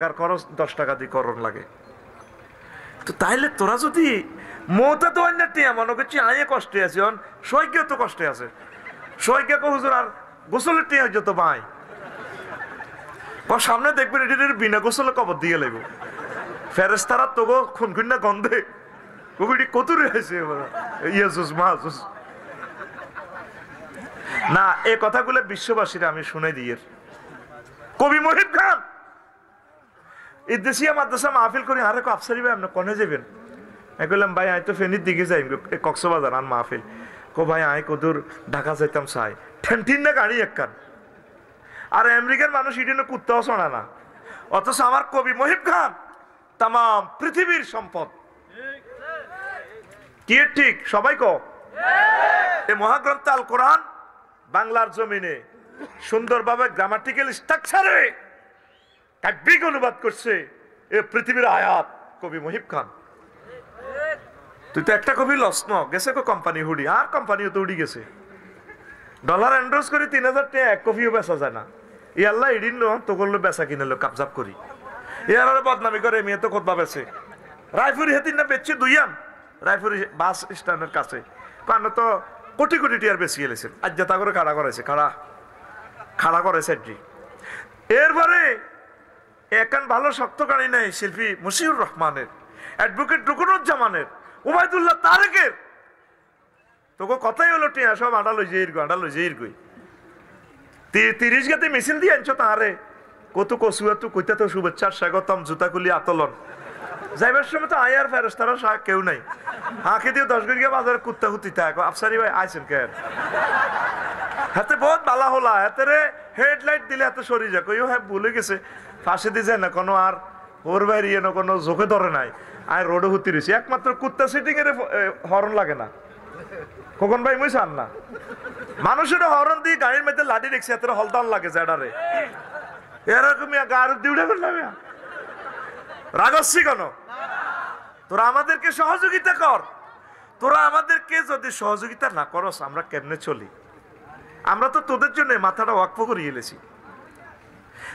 খরচ 10 টাকা দিয়ে করণ লাগে। তো তাইলে তোরা যদি মৌতা তো অন্য টিয়া মনে করছি আয়ে কষ্টে আছি, সৈকেও তো কষ্টে আছে, সৈকে হুজুর আর গোসলের টিয়া যত ভাই সামনে দেখবেন এটি বিনা গোসলে কবর দিয়ে লাগবে ফেরেস্তারা তো খুন না গন্ধে কতুরে আছে ইয়াজুস মাহাজুস না। এই কথাগুলো বিশ্ববাসীরা আমি শুনে দিয়ে কবি মহিব খান ইদ্দেশিয়া মাদ্রাসা মাহফিল করি আরে আফসারি ভাই আপনি কনে যাবেন? আমি বললাম ভাই আমি তো ফেনীর দিকে যাই কক্সবাজার আন মাহফিল। কো ভাই আমি কদূর ঢাকা যাইতাম চাই ঠেনঠিন না গাড়ি একখান আর আমেরিকার মানুষ ইডিনে কুত্তাও শোনা না, অথচ আমার কবি মহিব খান তাম পৃথিবীর সম্পদ। কি ঠিক সবাই কো এই মহাগ্রন্থ আল কোরআন বাংলার জমিনে সুন্দরভাবে গ্রামাটিক্যাল স্ট্রাকচারে কাব্যিক অনুবাদ করছে এ পৃথিবীর আয়াত কবি মহিব খান। তুই তো একটা কবি লস ন গেছে কোম্পানি হুডি আর কোম্পানিও তো উড়ি গেছে, ডলার এন্ডোর্স করে 3000 টাকা এক কপিও বেচা যায় না। ই আল্লাহ ইডিন তো করলো বেচা কিনলো কাবজাব করি ইয়ার বদনামি করে মেয়ে তো কোথবা বেছে রায়পুরি হেতিন না বেচছে দুইয়ান রায়পুরি বাস স্ট্যান্ডের কাছে কারণ তো কোটি কোটি টিয়ার বেশি গেলেছেন আজ যেটা করে খাড়া করেছে খাড়া করেছে। এরপরে একান ভালো শক্ত গাড়ি নেই শিল্পী মুশিউর রহমানের, অ্যাডভোকেট রুকুনুজ্জামানের, উবাইদুল্লাহ তারেকের, তোকে কথাই হলো টিয়া সব আডা লই যেই গই 30 গাতে মিছিল দিয়ে আনছো তাহারে কত কসুয়া তু কইতা তো শুভেচ্ছার স্বাগতম জুতাকুলি আতলন যাইবার সময় তো আয়ার ফেরেস্তারা কেউ নাই হাঁকে দিয়ে 10 গড়িয়া বাজারে কুত্তা হুতি থাকো আফসারি ভাই আইছেন কেন হাতে বহুত বালা হলা হাতে রে হেডলাইট দিলে এত সরি যা কইও হ্যাঁ ভুলে গেছে ফাঁসে দিয়ে যায় না কোনো আর ওর বাইরে না কোনো চোখে ধরে নাই আর রোডে হুতি রয়েছে একমাত্র কুত্তা সিটিং এর হরন লাগে না কখন ভাই মুই চান না মানুষের হরন দিয়ে গাড়ির মধ্যে লাঠি রেখেছে এত হলদান লাগে জ্যাডারে এরকম গাড়ি দিউড়ে করলাম রাগস্বী কেন? তোরা আমাদেরকে সহযোগিতা কর, তোরা আমাদেরকে যদি সহযোগিতা না করস আমরা কেমনে চলি? আমরা তো তোদের জন্য মাথাটা ওয়াকফ করিয়ে এলেছি।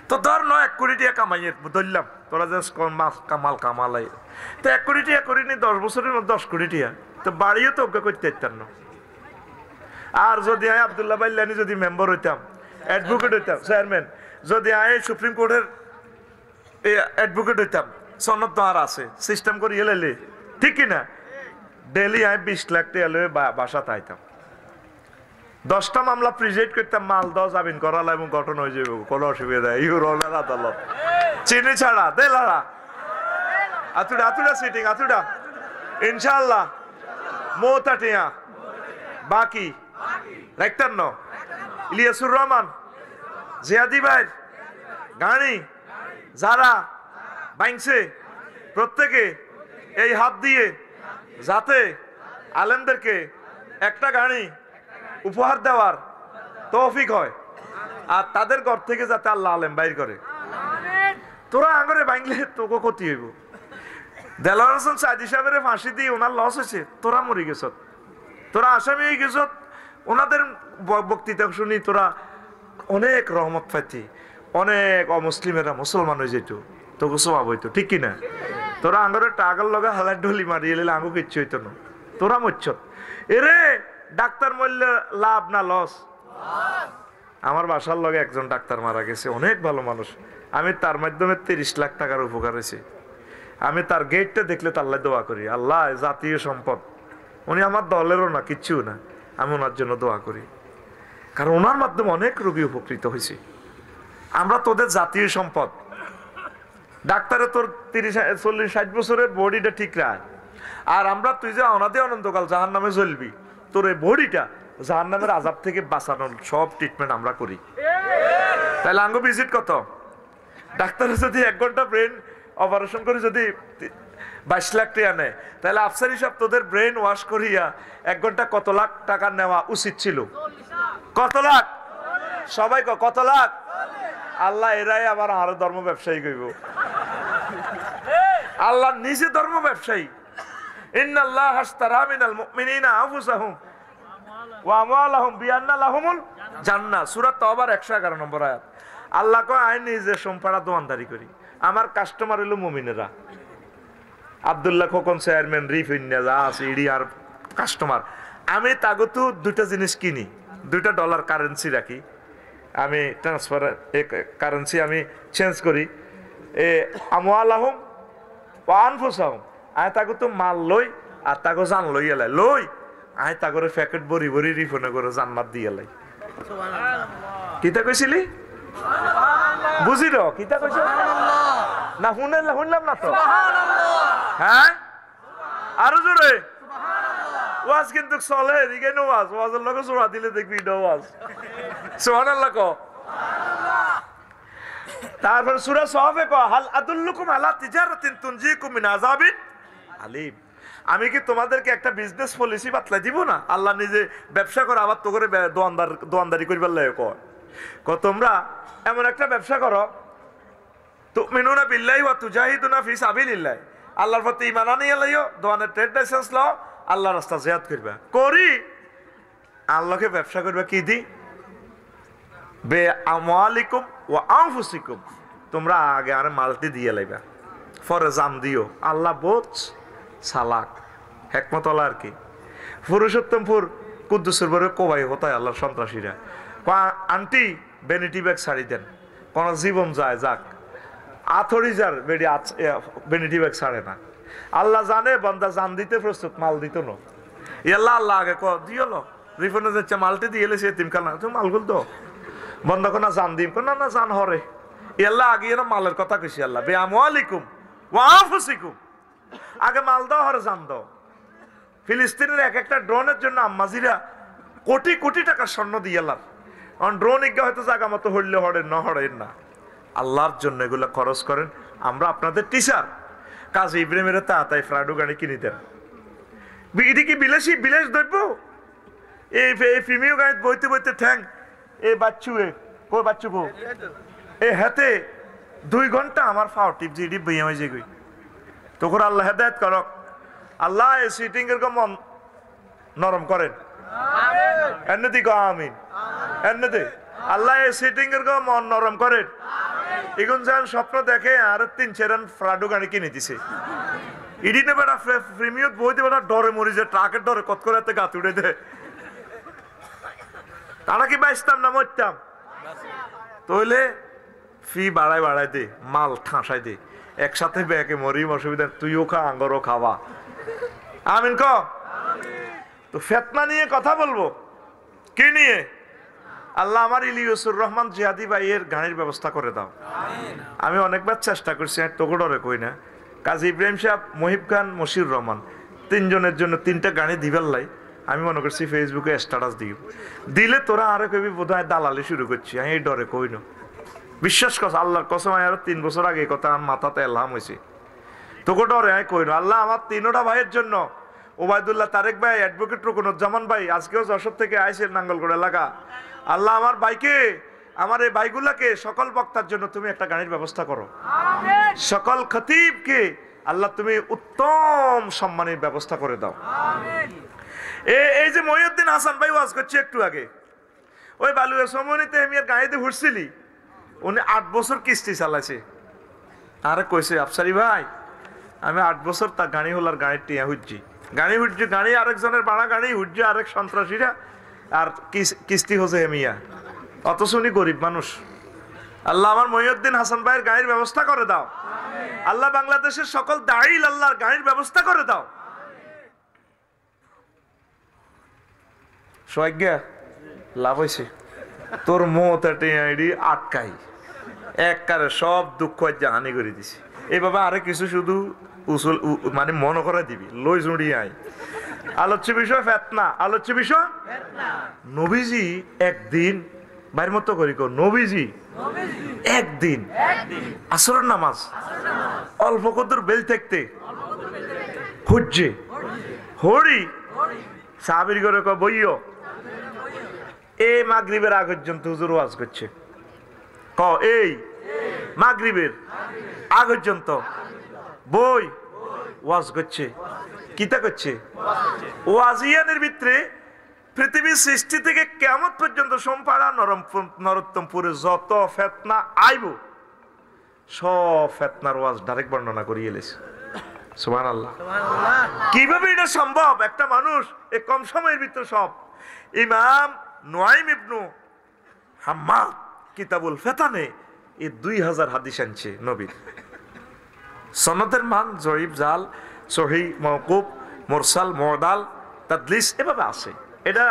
তো ধর 1 কোটি টাকা কামাইয়ে ধরলাম তোরা যে কামালাই তো 1 কোটি টাকা করিনি 10 বছরের মধ্যে 10 কোটি টাকা তো বাড়িও তো অজ্ঞা করতে পারতাম না। আর যদি আমি আব্দুল্লাহ বাইলানি যদি মেম্বার হইতাম অ্যাডভোকেট হইতাম চেয়ারম্যান, যদি আমি সুপ্রিম কোর্টের অ্যাডভোকেট হইতাম সনদ তো আর আছে সিস্টেম করে এলে ঠিক কিনা ডেলি আমি 20 লাখ টাকা লয়ে বাসা তাইতাম 10টা মামলা প্রিজাইড করতাম মাল 10 জামিন করালা এবং গঠন হয়ে যাবে কোনো অসুবিধা ইউরোলের আদালত চিনি ছাড়া দেলারা আতুড়া সিটিং আতুড়া ইনশাআল্লাহ মৌতা টিয়া বাকি রাখতেন ন ইলিয়াসুর রহমান জিয়াদি ভাই গাড়ি যারা বাইংছে প্রত্যেকে এই হাত দিয়ে যাতে আলেমদেরকে একটা গাড়ি উপহার দেওয়ার তৌফিক হয় আর তাদের ঘর থেকে যাতে আল্লাহ আলেম বাইর করে। তোরা আঙরে বাইংলে তোকে ক্ষতি হইব। দেলোয়ার হোসেন সাইদি সাহেবের ফাঁসি দিয়ে ওনার লস হয়েছে, তোরা মরে গেছ, তোরা আসামি হয়ে গেছ, ওনাদের বক্তৃতা শুনি তোরা অনেক রহমত পাইতি, অনেক অমুসলিমেরা মুসলমান হয়ে যেত, তোকে সবাব হইতো ঠিক কিনা? তোরা আঙরে টাগল লগা হালার ঢলি মারিয়ে এলে আঙু কিচ্ছু হইতো না, তোরা মরছ। এরে ডাক্তার মরলে লাভ না লস? আমার বাসার লগে একজন ডাক্তার মারা গেছে, অনেক ভালো মানুষ, আমি তার মাধ্যমে 30 লাখ টাকার উপকার হয়েছে। আমি তার গেটটা দেখলে তো আল্লাহ দোয়া করি, আল্লাহ জাতীয় সম্পদ, উনি আমার দলেরও না কিচ্ছু না, আমি ওনার জন্য দোয়া করি, কারণ ওনার মাধ্যমে অনেক রোগী উপকৃত হয়েছে। আমরা তোদের জাতীয় সম্পদ। ডাক্তারে তোর 30-40-60 বছরের বডিটা ঠিক রাখ, আর আমরা তুই যে অনাদে অনন্তকাল জাহান নামে জ্বলবি, তোর এই বডিটা জাহান নামের আযাব থেকে বাঁচানোর সব ট্রিটমেন্ট আমরা করি। তাহলে আঙ্গ ভিজিট কত? ডাক্তারে যদি 1 ঘন্টা ব্রেন অপারেশন করে যদি 22 লাখ টাকা নেয়, তাহলে আফসারি সাহেব তোদের ব্রেন ওয়াশ করিয়া 1 ঘন্টা কত লাখ টাকা নেওয়া উচিত ছিল? কত লাখ? সবাই কত লাখ? আল্লাহ এরাই আবার আরো ধর্ম ব্যবসায়ী কইব। আল্লাহ নিজে ধর্ম ব্যবসায়ী। ইন্নাল্লাহা আশতারা মিনাল মুমিনিনা আনফুসাহুম ওয়া আমওয়ালাহুম বিআন্না লাহুমুল জান্নাহ, সূরা তাওবার 111 নম্বর আয়াত। আল্লাহ কয় আমি নিজে সম্পাড়া দোয়ানদারি করি, আমার কাস্টমার হলো মুমিনেরা, আব্দুল্লাহ খোকন চেয়ারম্যান, রিফিন্না যা আছে ইডি আর কাস্টমার। আমি তাগত দুইটা জিনিস কিনি, $2 কারেন্সি রাখি, আমি ট্রান্সফার কারেন্সি আমি চেঞ্জ করি। আমওয়ালাহুম ওয়া আনফুসাহুম, আমি তাগত মাল লই আর তাগো জান লই এলাই লই, আমি তাগরে প্যাকেট ভরি ভরি রিফনে করে জান্নাত দিয়ে এলাই। কিতা কইছিলি? বুঝি র কিতা কইছ না? শুনলাম না তো। হ্যাঁ আরো জোরে ওয়াজ কিন্তু চলে, এদিকে ওয়াজ, ওয়াজের লগে জোড়া দিলে দেখবি ওয়াজ। সুবহানাল্লাহ ক। তারপর সূরা সহফে ক, হাল আদুল্লুকুম আলা তিজারাতিন তুনজিকুম মিন আযাবিন আলিম। আমি কি তোমাদেরকে একটা বিজনেস পলিসি বাতলা দিব না? আল্লাহ নিজে ব্যবসা করে আবার তো করে দোয়ানদারি করবার লাগে তোমরা এমন একটা ব্যবসা করো, তুমিনুনা বিল্লাহি ওয়া তুজাহিদুনা ফি সাবিলিল্লাহ, আল্লাহর প্রতি ঈমান আনিয়া লইও, দোয়ানের ট্রেড লাইসেন্স লও, আল্লাহর রাস্তা জিহাদ করবা। করি আল্লাহকে ব্যবসা করবা কি দি? বে আমওয়ালিকুম ওয়া আনফুসিকুম, তোমরা আগে আর মালটি দিয়ে লাইবা, পরে জান দিও। আল্লাহ বোঝ সালাক হেকমতলা আর কি। পুরুষোত্তমপুর কুদ্দুসের বরে কোবাই হতায় আল্লাহর সন্ত্রাসীরা, আন্টি বেনিটি ব্যাগ ছাড়ি দেন, কোন জীবন যায় যাক, আথরিজার বেডি বেনিটি ব্যাগ ছাড়ে না। আল্লাহ জানে বান্দা জান দিতে প্রস্তুত, মাল দিত না। ইয়াল্লাহ আল্লাহ আগে ক দিও রিফনে যাচ্ছে মালটি দিয়ে এলে সে তিমখানা তুমি মালগুল তো বন্ধ কর না, জান দিম না, না জান হরে। ইয়াল্লাহ আগে না মালের কথা কইছি, আল্লাহ বে আমওয়ালিকুম ওয়া আনফুসিকুম, আগে মাল দাও হরে জান দাও। ফিলিস্তিনের এক একটা ড্রোনের জন্য আম্মাজিরা কোটি কোটি টাকা স্বর্ণ দিয়ে আল্লাহ, ড্রোন ইজ্ঞা হয়তো জায়গা মতো হইলে হরেন না হরেন না, আল্লাহর জন্য এগুলো খরচ করেন। আমরা আপনাদের টিচার, কাজী ইব্রাহিমের তাড়াতাড়ি ফ্রাডু গাড়ি কিনে দেন। এটি কি বিলাসী বিলাস দ্রব্য? এই ফিমিও গাড়ি বইতে বইতে ঠ্যাং এই বাচ্চু কই বাচ্চু কো এ হাতে 2 ঘন্টা আমার ফাও টিপ জিডি বইয়া হয়ে যাই। তখন আল্লাহ হেদায়েত করক, আল্লাহ এই সিটিং এর মন নরম করেন, এমনি গো আমিন, এমনি আল্লাহ এই সিটিং এর মন নরম করেন। এখন যেন স্বপ্ন দেখে আর 3-4 ফ্রাডু গাড়ি কিনে দিছে, ইডি নে বেটা প্রিমিয়ত বইতে বেটা ডরে মরি যে ট্রাকের ডরে কত করে এতে গাত উড়ে দে। তারা কি বাঁচতাম না মরতাম? তাহলে ফি বাড়াই দে, মাল ঠাঁসাই দে, একসাথে ব্যাকে মরি, অসুবিধা, তুইও খা আঙ্গরও খাওয়া। আমিন ক। তো ফেতনা নিয়ে কথা বলবো, কি নিয়ে? আল্লাহ আমার ইলিয়াসুর রহমান জিহাদি ভাইয়ের গাড়ির ব্যবস্থা করে দাও। আমি অনেকবার চেষ্টা করছি, তোকে ডরে কই না। কাজী ইব্রাহিম সাহেব, মহিব খান, মশিউর রহমান, 3 জনের জন্য 3টা গাড়ি দিবার লাই। আমি মনে করছি ফেসবুকে স্ট্যাটাস দিলে তোরা আরো কবি বোধ হয় দালালি শুরু করছি। আমি এই ডরে কই না, বিশ্বাস কর আল্লাহর কসম, আরো 3 বছর আগে কথা আমার মাথাতে এলাম হয়েছে। তোকে ডরে আমি কই না। আল্লাহ আমার 3টা ভাইয়ের জন্য, ওবায়দুল্লাহ, তারেক ভাই, অ্যাডভোকেট রুকনুজ্জামান ভাই, আজকেও যশোর থেকে আইসেন নাঙ্গলগড় এলাকা। আল্লাহ আমার ভাইকে, আমার এই ভাইগুলাকে, সকল বক্তার জন্য তুমি একটা গাড়ির ব্যবস্থা করো। সকল খতিবকে আল্লাহ তুমি উত্তম সম্মানের ব্যবস্থা করে দাও। এই যে মহিউদ্দিন হাসান ভাই ওয়াজ করছে একটু আগে, ওই বালুয়া সমনিতে আমি আর গাড়িতে ঘুরছিলি, উনি 8 বছর কিস্তি চালাইছে। আরে কইছে আফসারি ভাই আমি 8 বছর তা গাড়ি হলার গাড়ির টিয়া হুজ্জি, গাড়ি আরেকজনের বাড়া গাড়ি হুজ্জি, আরেক সন্ত্রাসীরা, আর কিস্তি হচ্ছে হেমিয়া, অথচ উনি গরিব মানুষ। আল্লাহ আমার মহিউদ্দিন হাসান ভাইয়ের গাড়ির ব্যবস্থা করে দাও। আল্লাহ বাংলাদেশের সকল দাঈল আল্লাহর গাড়ির ব্যবস্থা করে দাও। সজ্ঞা লাভ হয়েছে তোর মত আটকাই এককারে সব দুঃখ জাহানি করে দিছি। এইভাবে আরে কিছু শুধু উসুল মানে মনে করে দিবি, লই জুড়ি আই। আলোচ্য বিষয় ফেতনা, আলোচ্য বিষয় নবীজি একদিন বাইর মতো করি কো, নবীজি একদিন আসরের নামাজ অল্প কদর বেল থাকতে খুঁজছে হরি সাহাবীর করে ক বইও এই মাগরিবের আগ পর্যন্ত হুজুর ওয়াজ করছে। ক এই মাগরিবের আগ পর্যন্ত বই ওয়াজ করছে, কিতা করছে ওয়াজিয়ানের ভিতরে পৃথিবীর সৃষ্টি থেকে কিয়ামত পর্যন্ত সোমপাড়া নরোত্তমপুরে যত ফেতনা আইব সব ফেতনার ওয়াজ ডাইরেক্ট বর্ণনা করিয়ে এলেছে। সুবহানাল্লাহ। কিভাবে এটা সম্ভব? একটা মানুষ এই কম সময়ের ভিতর সব। ইমাম নুআইম ইবনু হাম্মাদ কিতাবুল ফেতানে এই 2000 হাদিস আনছে নবীর। সনদের মান জয়ীব, জাল, সহিহ, মাওকুফ, মুরসাল, মুদাল, তাদলিস এভাবে আছে। এটা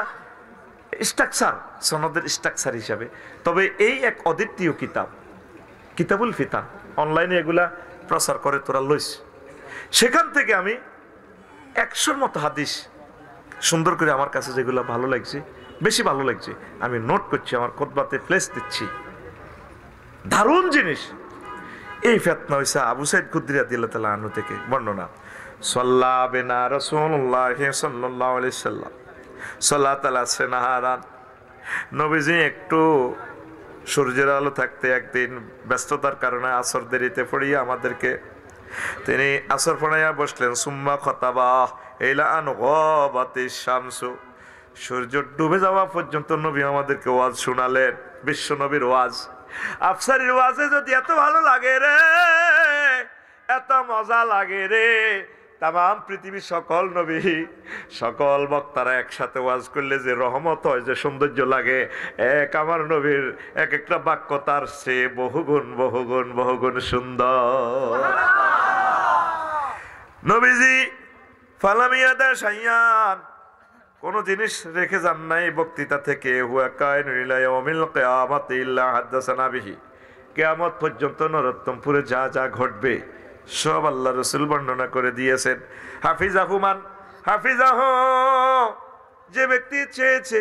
স্ট্রাকচার, সনদের স্ট্রাকচার হিসাবে। তবে এই এক অদ্বিতীয় কিতাব কিতাবুল ফিতান, অনলাইনে এগুলা প্রচার করে, তোরা লইস। সেখান থেকে আমি 100-র মতো হাদিস সুন্দর করে আমার কাছে যেগুলো ভালো লাগছে, বেশি ভালো লাগছে, আমি নোট করছি, আমার খুতবাতে প্লেস দিচ্ছি। দারুণ জিনিস। এই ফিতনা হইছে আবু সাইদ খুদরি রাদিয়াল্লাহু তাআলা আনহু থেকে বর্ণনা। সাল্লা বিনা রাসূলুল্লাহ সাল্লাল্লাহু আলাইহি সাল্লাম সাল্লাত আলাইহি নাহারান। নবীজি একটু সূর্যের আলো থাকতে একদিন ব্যস্ততার কারণে আসর দেরিতে পড়িয়া আমাদেরকে তিনি আসর পড়াইয়া বসলেন। সুম্মা খতাবা ইলা আন গাবাতিশ শামসু। সূর্য ডুবে যাওয়া পর্যন্ত নবী আমাদেরকে ওয়াজ শোনালেন। বিশ্ব নবীর ওয়াজ, আফসারির ওয়াজে যদি এত ভালো লাগে রে, এত মজা লাগে রে, তাম পৃথিবীর সকল নবী, সকল বক্তারা একসাথে ওয়াজ করলে যে রহমত হয়, যে সৌন্দর্য লাগে, এক আমার নবীর এক একটা বাক্য তার সে বহুগুণ বহুগুণ বহুগুণ সুন্দর। নবীজি ফালামিয়াদা শাইয়ান, কোন জিনিস রেখে যান নাই বক্তৃতা থেকে। হুয়া কায়নুন ইলা ইয়াউমিল কিয়ামাতি ইল্লা হাদাসানা বিহি। কিয়ামত পর্যন্ত নরোত্তমপুরে যা যা ঘটবে সব আল্লাহ রাসূল বর্ণনা করে দিয়েছেন। হাফিজাহু মান হাফিজাহু, যে ব্যক্তি চেয়েছে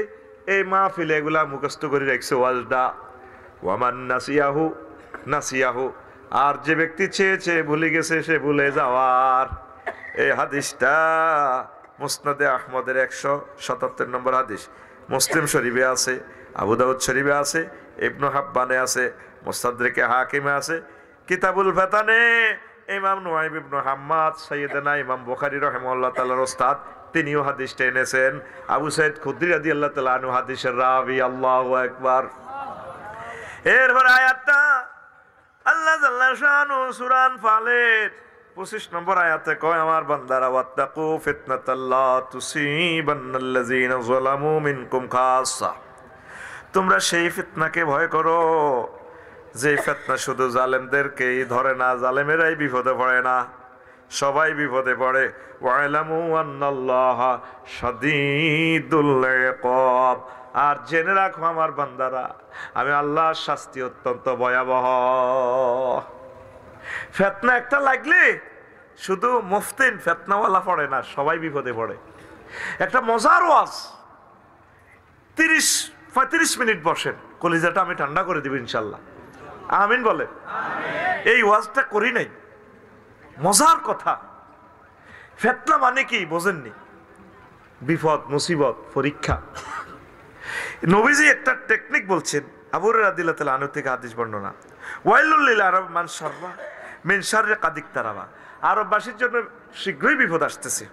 এই মাহফিলে এগুলা মুখস্থ করে রাখছে ওয়াজটা। ওয়ামান নাসিয়াহু নাসিয়াহু, আর যে ব্যক্তি চেয়েছে ভুলে গেছে সে ভুলে যাওয়ার। এই হাদিসটা মুসনাদে আহমদের 177 নম্বর হাদিস, মুসলিম শরীফে আছে, আবু দাউদ শরীফে আছে, ইবনু হাব্বানে আছে, মুস্তাদরিকে হাকিমে আছে, কিতাবুল ফাতানে ইমাম নুআইম ইবনু হাম্মাদ সাইয়েদনা ইমাম বুখারী রাহিমাহুল্লাহ তাআলার ওস্তাদ, তিনিও হাদিসটা এনেছেন। আবু সাইদ খুদরি রাদিয়াল্লাহু তাআলা আনহু হাদিসের রাবি। আল্লাহু আকবার। এরপর আয়াতটা আল্লাহ জাল্লা শানু সূরা আনফালের 25 নম্বর আয়াতে কয়, আমার বান্দারা ওয়াত্তাকু ফিতনাতাল্লা তুসিবান্নাল্লাযিনা যালামু মিনকুম খাসসা। তোমরা সেই ফিতনাকে ভয় করো যে ফিতনা শুধু জালেমদেরকেই ধরে না, জালেমেরাই বিপদে পড়ে না, সবাই বিপদে পড়ে। ওয়ালামু আন্নাল্লাহা শাদীদুল ইকাব, আর জেনে রাখো আমার বান্দারা, আমি আল্লাহর শাস্তি অত্যন্ত ভয়াবহ। ফিতনা একটা লাগলে শুধু মুফতিন ফিতনাওয়ালা পড়ে না, সবাই বিপদে পড়ে। একটা মজার ওয়াজ, 30-35 মিনিট বসেন, কলিজাটা আমি ঠান্ডা করে দিব ইনশাল্লাহ। আমিন বলে। এই ওয়াজটা করি নাই, মজার কথা। ফিতনা মানে কি বোঝেননি? বিপদ, মুসিবত, পরীক্ষা। নবীজি একটা টেকনিক বলছেন, আবু হুরায়রা রাদিয়াল্লাহু তাআলা আনহু থেকে হাদিস বর্ণনা। ওয়াইলুল লিল আরব মান শাররা মিন শাররি কাদ ইকতারাবা। আরববাসীর জন্য শীঘ্রই বিপদ আসতেছে।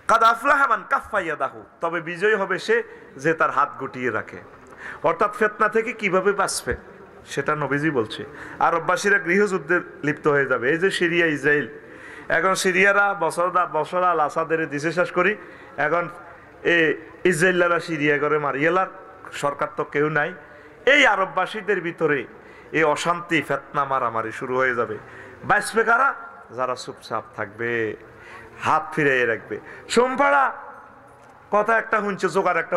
কাদ আফলাহা মান কাফফা ইয়াদাহু, তবে বিজয় হবে সে যে তার হাত গুটিয়ে রাখে। অর্থাৎ ফিতনা থেকে কিভাবে বাঁচবে সেটা নবীজি বলছে। আরববাসীরা গৃহযুদ্ধে লিপ্ত হয়ে যাবে। এই যে সিরিয়া, ইসরায়েল, এখন সিরিয়ারা বছর আল আসাদের দিশে শেষ করি, এখন ইসরায়েলরা সিরিয়া করে মারিয়েলার, সরকার তো কেউ নাই। এই আরববাসীদের ভিতরে এই অশান্তি, ফিতনা, মারামারি শুরু হয়ে যাবে। বাঁচবে কারা? যারা চুপচাপ থাকবে, হাত ফিরিয়ে রাখবে। সোমপাড়া কথা একটা শুনছে, জোগার একটা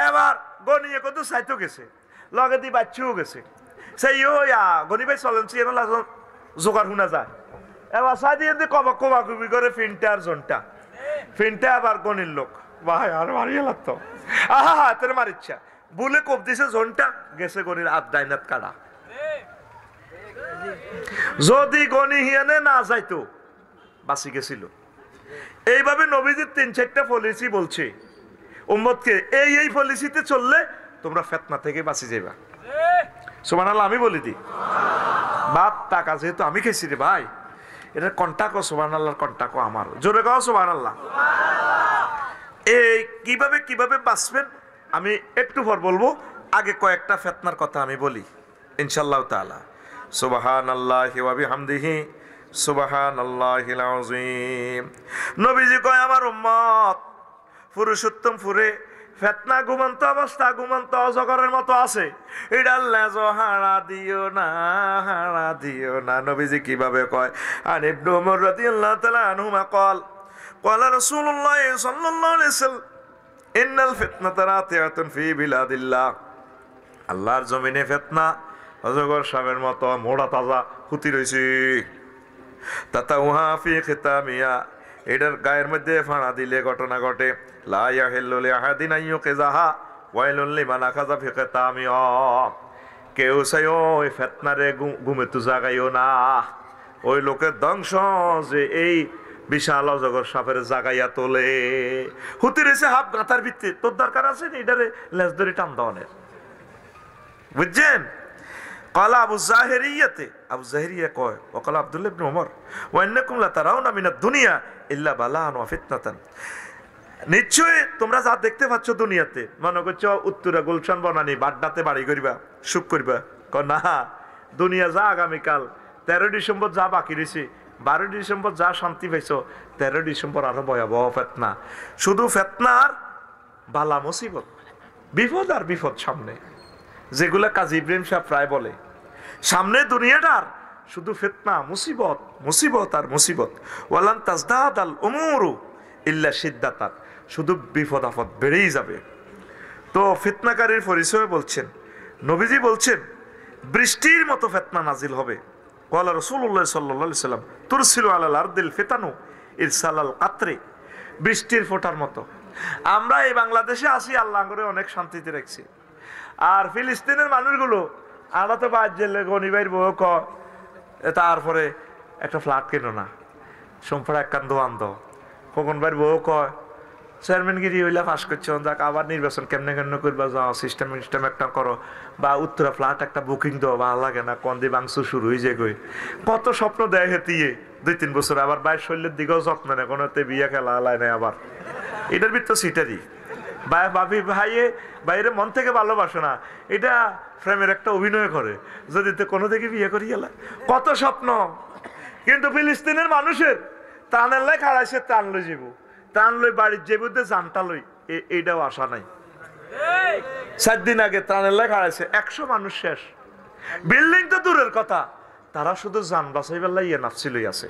এবার গনিয়ে কত সাইতো গেছে, লগে দি বাচ্চাও গেছে, সেই গনি ভাই চলেন জোগাড় শুনা যায়। এবার চাই দিয়ে কবা কবি করে ফিনটা আর জনটা, ফিনটা আবার গনির লোক ভাই আর মারিয়ে লাগতো, আহা হা তোর মারিচ্ছা বলে কোপ দিছে, জনটা গেছে গনির আট ডাইনাত কাটা। যদি গনি হিয়ানে না যাইতো বাঁচি গেছিল। এইভাবে নবীজির 3-4টা পলিসি বলছে উম্মতকে, এই পলিসিতে চললে তোমরা ফিতনা থেকে বাঁচি যাবা। সুবহানাল্লাহ। আমি বলি দি বাপ টাকা যেহেতু আমি খেয়েছি রে ভাই, এটা কন্টাক্ট সুবহানাল্লাহর কন্টাক্ট আমার, জোরে গাও সুবহানাল্লাহ। এই কিভাবে বাঁচবেন আমি একটু পর বলবো, আগে কয়েকটা ফিতনার কথা আমি বলি। ইনশাআল্লাহ তাআলা। সুবহানাল্লাহি ওয়া বিহামদিহি সুবহানাল্লাহিল আযীম। নবীজি কয় আমার উম্মত পুরুষোত্তম ফুরে ফেতনা ঘুমন্ত অবস্থা ঘুমন্ত অজগরের মতো আছে, এটা লেজ হারা দিও না, হারা দিও না। নবীজি কিভাবে কয়? আর ইবনে উমর রাদিয়াল্লাহু তাআলা আনহুমা قال قال رسول الله صلى الله عليه وسلم ان الفتنه راتعه في بلاد الله। আল্লাহর জমিনে ফিতনা অজগর সাপের মতো মোড়া তাজা হুতি রইছে। তাতাউহা ফি খিতামিয়া, এটার গায়ের মধ্যে ফাঁড়া দিলে ঘটনা ঘটে। লা ইয়াহিল্লু লিআহাদিন আন ইউকিযাহা ওয়াইলুল লিমান আখাযা ফি খিতামিয়া। কেউ চাই ওই ফিতনারে ঘুমে তো জাগাইও না, ওই লোকের ধ্বংস যে এই বিশাল অজগর সাপের জাগাইয়া তোলে। হুতি রয়েছে হাফ গাঁথার ভিত্তি, তোর দরকার আছে এটারে লেজ ধরে টান দেওয়ানের, বুঝছেন? قال ابو الظاهريه ابو الظاهريه কয় وقال عبد الله بن عمر وانكم لا ترون من الدنيا الا بلاء وفتنه। নিশ্চয় তোমরা যা দেখতে পাচ্ছ দুনিয়াতে, মনে করছো উত্তরা গুলশান বনানি বাড্ডাতে বাড়ি করিবা সুখ করিবা, না, দুনিয়া যা আগামীকাল 13 ডিসেম্বর যা বাকি রয়েছে, 12 ডিসেম্বর যা শান্তি পাইছো, 13 ডিসেম্বর আরো ভয়াবহ ফেতনা। শুধু ফেতনার বালা মুসিবত, বিপদ আর বিপদ সামনে, যেগুলা কাজী ইব্রাহিম সাহেব প্রায় বলে, সামনে দুনিয়াটার শুধু ফিতনা মুসিবত, মুসিবত আর মুসিবত। ওয়ালান তাজদাদাল উমুরু ইল্লা শিদ্দাতান, শুধু বিপদ আপদ বেড়েই যাবে। তো ফিতনাকারীর পরিচয় বলছেন, নবীজি বলছেন বৃষ্টির মতো ফিতনা নাজিল হবে। ওয়ালা রাসূলুল্লাহ সাল্লাল্লাহু আলাইহি সাল্লাম তুরসিলু আলাল আরদিল ফিতানু ইরসালাল কাতরে, বৃষ্টির ফোঁটার মতো। আমরা এই বাংলাদেশে আসি, আল্লাহ করে অনেক শান্তিতে রাখছি। আর ফিলিস্তিনের মানুষগুলো আমরা তো বাদ জেলে গনিবাইর বউ ক, তারপরে একটা ফ্ল্যাট কেনো না, সোমফাড়া একখান দোয়ান দাও, খোকনবাইর বউ কয় চেয়ারম্যানগিরি হইলে পাস করছো, যাক আবার নির্বাচন কেমনে কেমনে করবা, যাও সিস্টেম সিস্টেম একটা করো, বা উত্তরা ফ্ল্যাট একটা বুকিং দাও, ভালো লাগে না, কন্দি বাংশু শুরু হয়ে যায় গই। কত স্বপ্ন দেয় হেতিয়ে 2-3 বছর, আবার বাইর শরীরের দিকেও যত্ন নেয়, কোনোতে বিয়ে খেলা আলায় নেই। আবার এটার ভিতর সিটারি ভাবি ভাইয়ে বাইরে মন থেকে ভালোবাসে না, এটা প্রেমের একটা অভিনয় করে, যদি তো কোনো দিকে বিয়ে করি গেলা, কত স্বপ্ন। কিন্তু ফিলিস্তিনের মানুষের ত্রাণের লাই খাড়াইছে, ত্রাণ লই যাব, ত্রাণ লই বাড়ির যে বুদ্ধে জানটা লই, এইটাও আশা নাই। 7 দিন আগে ত্রাণের লাই খাড়াইছে, 100 মানুষ শেষ, বিল্ডিং তো দূরের কথা, তারা শুধু জান বাঁচাইবার লাই নাফসি লই আছে।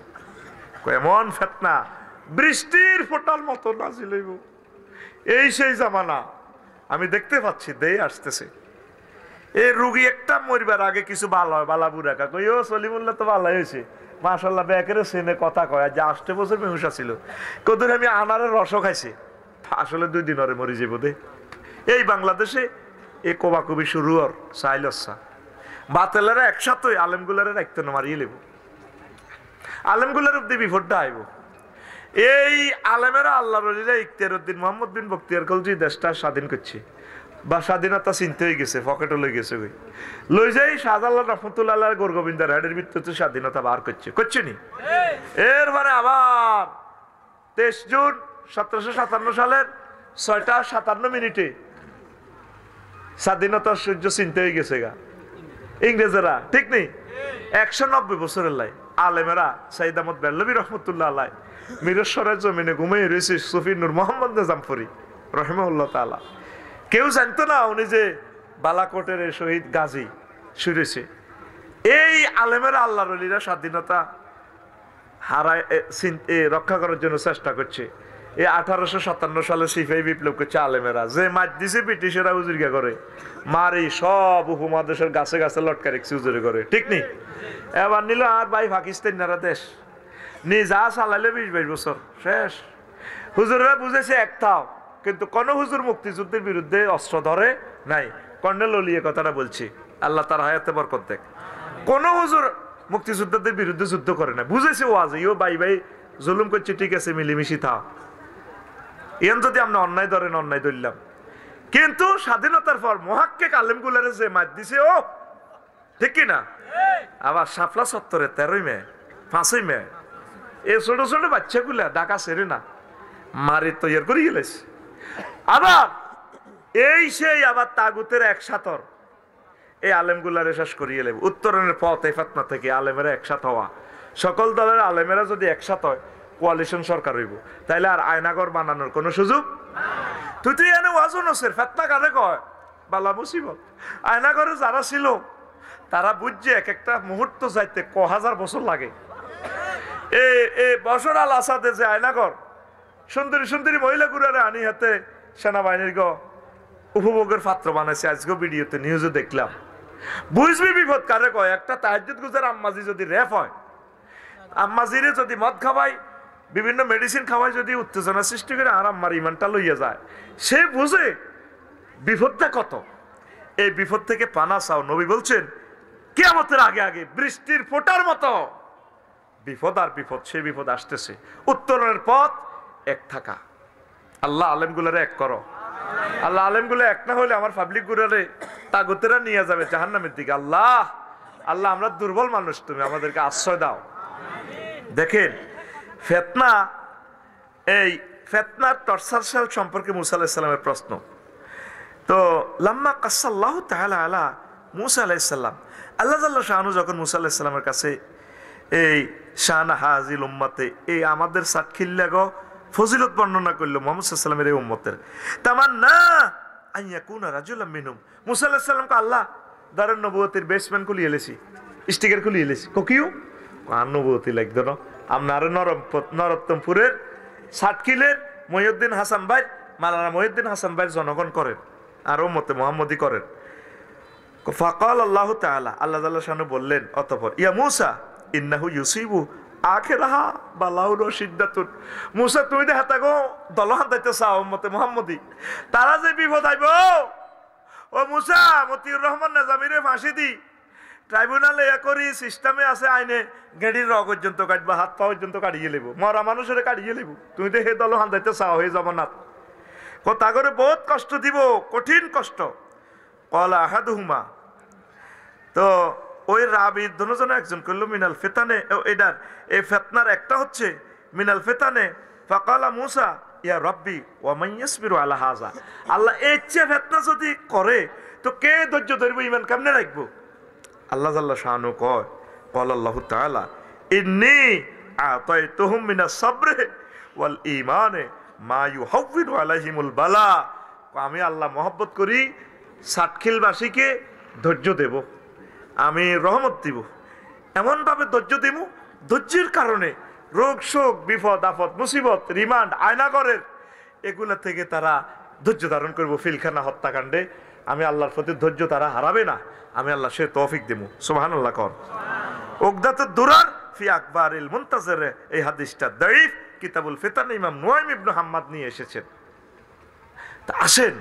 এমন ফিতনা বৃষ্টির ফোঁটার মতো নাজিল হইব। এই সেই জামানা আমি দেখতে পাচ্ছি, দেই আসতেছে। এই রুগী একটা মরিবার আগে কিছু ভালো হয়, বালা বুড়া কা কই ও সলিমুল্লাহ তো ভালো হয়েছে মাশাআল্লাহ, ব্যাকেরে সেনে কথা কয়, যে 8 বছর বেহুশা ছিল, কদিন আমি আনারের রসও খাইছি, আসলে 2 দিন ওরে মরি যাবো দে। এই বাংলাদেশে এ কোবাকুবি শুরু আর সাইলসা বাতেলারা একসাথে আলেমগুলারে রাখতে না, মারিয়ে লেব আলেমগুলার অব্দি বিপদটা আইব। এই আলেমেরা আল্লাহর ওলিরা ইখতিয়ার উদ্দিন মোহাম্মদ বিন বখতিয়ার খলজি দেশটা স্বাধীন করছে, বা স্বাধীনতা চিনতে হয়ে গেছে, পকেটে লই গেছে, লই যাই শাহজালাল রহমতুল্লাহ গোরগোবিন্দার হাটের ভিত্তিতে স্বাধীনতা বার করছে নি। এরপরে আবার 23 জুন 1757 সালের 6:57 স্বাধীনতার সূর্য চিনতে হয়ে গেছে গা ইংরেজেরা, ঠিক নেই? 190 বছরের লাই আলেমেরা সাইদ আহমদ বেল্লভী রহমতুল্লাহ আলাই মিরেশ্বরের জমিনে ঘুমিয়ে রয়েছে সুফি নূর মোহাম্মদ নিজামপুরি রহিমাহুল্লাহ তাআলা। কেউ জানতো না উনি যে বালাকোটের শহীদ গাজী শুনেছে। এই আলেমেরা আল্লাহর ওলিরা স্বাধীনতা হারায় রক্ষা করার জন্য চেষ্টা করছে। এই 1857 সালে সিপাহী বিপ্লব করছে আলেমেরা, যে মার দিছে ব্রিটিশেরা উজুরিকা করে, মারি সব উপমহাদেশের গাছে গাছে লটকা রেখছে উজুরি করে, ঠিক নেই? এবার নিল আর ভাই পাকিস্তানিরা দেশ যা চালাইলে 20-22 বছর শেষ। হুজুররা বুঝেছে একটাও, কিন্তু কোন হুজুর মুক্তিযুদ্ধের বিরুদ্ধে অস্ত্র ধরে নাই। কর্নেল ওলিয়ে কথাটা বলছি, আল্লাহ তার হায়াতে বরকত দেখ। কোন হুজুর মুক্তিযোদ্ধাদের বিরুদ্ধে যুদ্ধ করে না, বুঝেছে ওয়াজ ইও ভাই ভাই জুলুম করছে, ঠিক আছে মিলিমিশি থাও, এন যদি আমরা অন্যায় ধরেন অন্যায় ধরলাম। কিন্তু স্বাধীনতার পর মুহাক্কিক আলেমগুলারে যে মার দিছে, ও ঠিক কিনা? আবার শাপলা চত্বরে 13 মে 5 মে এই ছোট ছোট বাচ্চাগুলা ঢাকা ছেড়ে না মারি তৈরি করে গেলেছে। আবার এই সেই আবার তাগুতের এক সাতর এই আলেমগুলারে শেষ করিয়ে লেব। উত্তরণের পথ এই ফেতনা থেকে আলেমেরা একসাথ হওয়া, সকল দলের আলেমেরা যদি একসাথ হয় কোয়ালিশন সরকার হইব, তাইলে আর আয়নাগর বানানোর কোনো সুযোগ। তুই এনে ওয়াজন আছে ফেতনা কারে কয় বালা মুসিবত। আয়নাগরে যারা ছিল তারা বুঝছে এক একটা মুহূর্ত যাইতে 1000 বছর লাগে। বশর আল আসাদে যে আয়নাগর সুন্দরী সুন্দরী মহিলা গুলারে আনি হাতে সেনাবাহিনীর উপভোগের পাত্র বানাইছে। আজকে ভিডিওতে নিউজে দেখলাম। বুঝবি বিপদ কারে কয়। একটা তাহাজ্জুদ গুজার আম্মাজি যদি রেপ হয়, আম্মাজিরে যদি মদ খাওয়াই, বিভিন্ন মেডিসিন খাওয়াই, যদি উত্তেজনা সৃষ্টি করে আর আম্মার ইমানটা লইয়া যায়, সে বুঝে বিপদটা কত। এই বিপদ থেকে পানা চাও। নবী বলছেন কিয়ামতের আগে আগে বৃষ্টির ফোঁটার মতো বিপদ আর বিপদ, সেই বিপদ আসতেছে। উত্তরণের পথ এক থাকা। আল্লাহ আলেমগুলারে এক করো। আল্লাহ আলেমগুলো এক না হলে আমার পাবলিক গুলারে তাগুতেরা নিয়ে যাবে জাহান্নামের দিকে। আল্লাহ আল্লাহ আমরা দুর্বল মানুষ, তুমি আমাদেরকে আশ্রয় দাও। দেখেন ফেতনা, এই ফেতনার টর্চার সম্পর্কে মুসা আলাইহিস সালামের প্রশ্ন। তো লাম্মা কাসাল্লাহু তাআলা আলা মুসা আলাইহিস সালাম, আল্লাহ জাল্লা শাআনু যখন মুসা আলাইহিস সালামের কাছে এই শানা হাজিল উম্মতে, এই আমাদের সাতখিল্লা গো ফজিলত বর্ণনা করলো মুহাম্মদ সাল্লাল্লাহু আলাইহি ওয়াসাল্লামের এই উম্মতের। তামান্না আন ইয়াকুনা রাজুলাম মিনহুম। মুসা আলাইহিস সালামকে আল্লাহ দারুন নবুয়তের বেসমেন্ট খুলি এলেছি, স্টিকার খুলি এলেছি। কিউ আর নবুয়তি লাগতো না। আপনার নরোত্তমপুরের সাতখিলের মহিউদ্দিন হাসান ভাই, মাওলানা মহিউদ্দিন হাসান ভাই জনগণ করেন আর উম্মতে মুহাম্মদি করেন। ফাকাল আল্লাহু তাআলা, আল্লাহ তাআলা শানু বললেন অতঃপর, ইয়া মুসা ইন্নাহু ইউসিবু আখিরাহা বালাউন শিদ্দাতুন। মুসা তুমি দেখা থাকো দলহান দাইতে চাও উম্মতে মুহাম্মদি, তারা যে বিপদ আইব। ও মুসা মতিউর রহমান নিজামীরে ফাঁসি দি, ট্রাইব্যুনালে এ করি সিস্টেমে আছে আইনে গেড়ির র পর্যন্ত কাটবা, হাত পা পর্যন্ত কাটিয়ে লেব, মরা মানুষের কাটিয়ে লেব। তুমি তো হে দলহান দাইতে চাও হে জগন্নাথ। কথা করে বহুত কষ্ট দিব, কঠিন কষ্ট। কলা আহাদুহুমা, তো ওই রাবির দুজন একজন করলো মিনাল ফেতানে, এটার এই ফেতনার একটা হচ্ছে মিনাল ফেতানে। ফাকালা মুসা ইয়া রব্বি ওয়া মান ইয়াসবিরু আলা হাযা। আল্লাহ এই চেয়ে ফেতনা যদি করে তো কে ধৈর্য ধরবে, ইমান কেমনে রাখবো? আল্লাহ জাল্লা শাআনু কয়, ক্বালা আল্লাহু তাআলা ইন্নী আতাইতুহুম মিনাস সাবরি ওয়াল ঈমানে মা ইউহাউবিরু আলাইহিমুল বালা। আমি আল্লাহ মহব্বত করি, সাতখিলবাসীকে ধৈর্য দেব, আমি রহমত দিব, এমনভাবে ধৈর্য দিব, ধৈর্যের কারণে রোগ শোক বিপদ আপদ মুসিবত রিমান্ড আয়নাগরের এগুলা থেকে তারা ধৈর্য ধারণ করবো। ফিলখানা হত্যাকাণ্ডে আমি আল্লাহর প্রতি ধৈর্য তারা হারাবে না, আমি আল্লাহ সে তৌফিক দেবো। সুবহানাল্লাহ কর। উকদাতুদ দুরার ফি আকবারিল মুনতাজির, এই হাদিসটা দাঈফ, কিতাবুল ফিতান ইমাম নুয়াইম ইবনে হাম্মাদ নিয়ে এসেছেন। তা আসেন,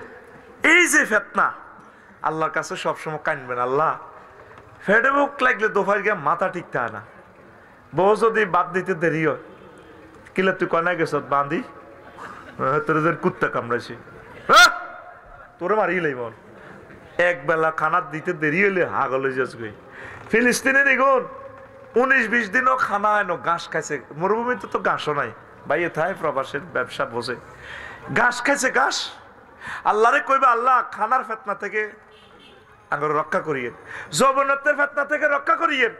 এই যে ফিতনা, আল্লাহর কাছে সবসময় কাঁদবেন। আল্লাহ ফেডে বুক লাগলে দোফার গিয়ে মাথা ঠিক থাকে না। বউ যদি বাদ দিতে দেরি হয়, কিলে তুই কনায় গেছ বাঁধি, তোর যে কুত্তা কামড়াইছি, তোরে মারিয়ে মন। এক বেলা খানা দিতে দেরি হইলে হাগল হয়ে যাস। ফিলিস্তিনের এগুন 19-20 দিনও খানা হয় না, ঘাস খাইছে। মরুভূমিতে তো ঘাসও নাই ভাই, এথায় প্রবাসের ব্যবসা বসে ঘাস খাইছে, ঘাস। আল্লাহরে কইবে আল্লাহ খানার ফেতনা থেকে আঙ্গর রক্ষা করিয়েন, যৌবনত্বের ফেতনা থেকে রক্ষা করিয়েন।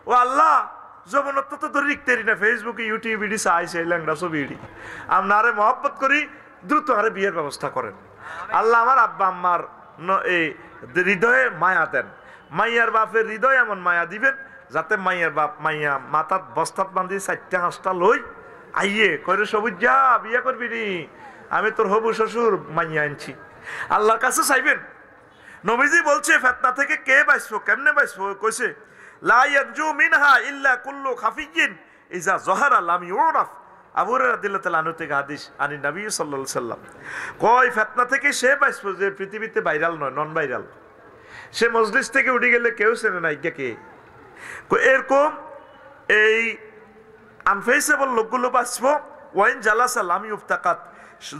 ও আল্লাহ যৌবনত্ব তো ধরে লিখতেরি না, ফেসবুকে ইউটিউব ইডি চাইছে ল্যাংড়া ছবি ইডি। আপনারে মহব্বত করি, দ্রুত হারে বিয়ের ব্যবস্থা করেন। আল্লাহ আমার আব্বা আম্মার এই হৃদয়ে মায়া দেন, মাইয়ার বাপের হৃদয়ে এমন মায়া দিবেন যাতে মাইয়ার বাপ মাইয়া মাথাত বস্তাত বান্ধি 4টা-5টা লই আইয়ে কইরে সবুজ যা বিয়ে করবি নি, আমি তোর হবু শ্বশুর মাইয়া আনছি। আল্লাহর কাছে চাইবেন। নবীজি বলছে ফিতনা থেকে কে বাঁচবো, কেমনে বাঁচবো? কইছে লা ইয়ানজু মিনহা ইল্লা কুল্লু খাফিয়্যিন ইযা যাহারা লাম ইউরাফ। আবু হুরায়রা রাদিয়াল্লাহু তাআলা আনহু থেকে হাদিস আনি নবী সাল্লাল্লাহু আলাইহি সাল্লাম কয় ফিতনা থেকে সে বাঁচবো যে পৃথিবীতে ভাইরাল নয়, নন ভাইরাল। সে মজলিস থেকে উঠে গেলে কেউ চেনে না কে। এরকম এই আনফেসেবল লোকগুলো বাঁচবো। ওয়াইন জালাসা লাম ইউফতাকাত,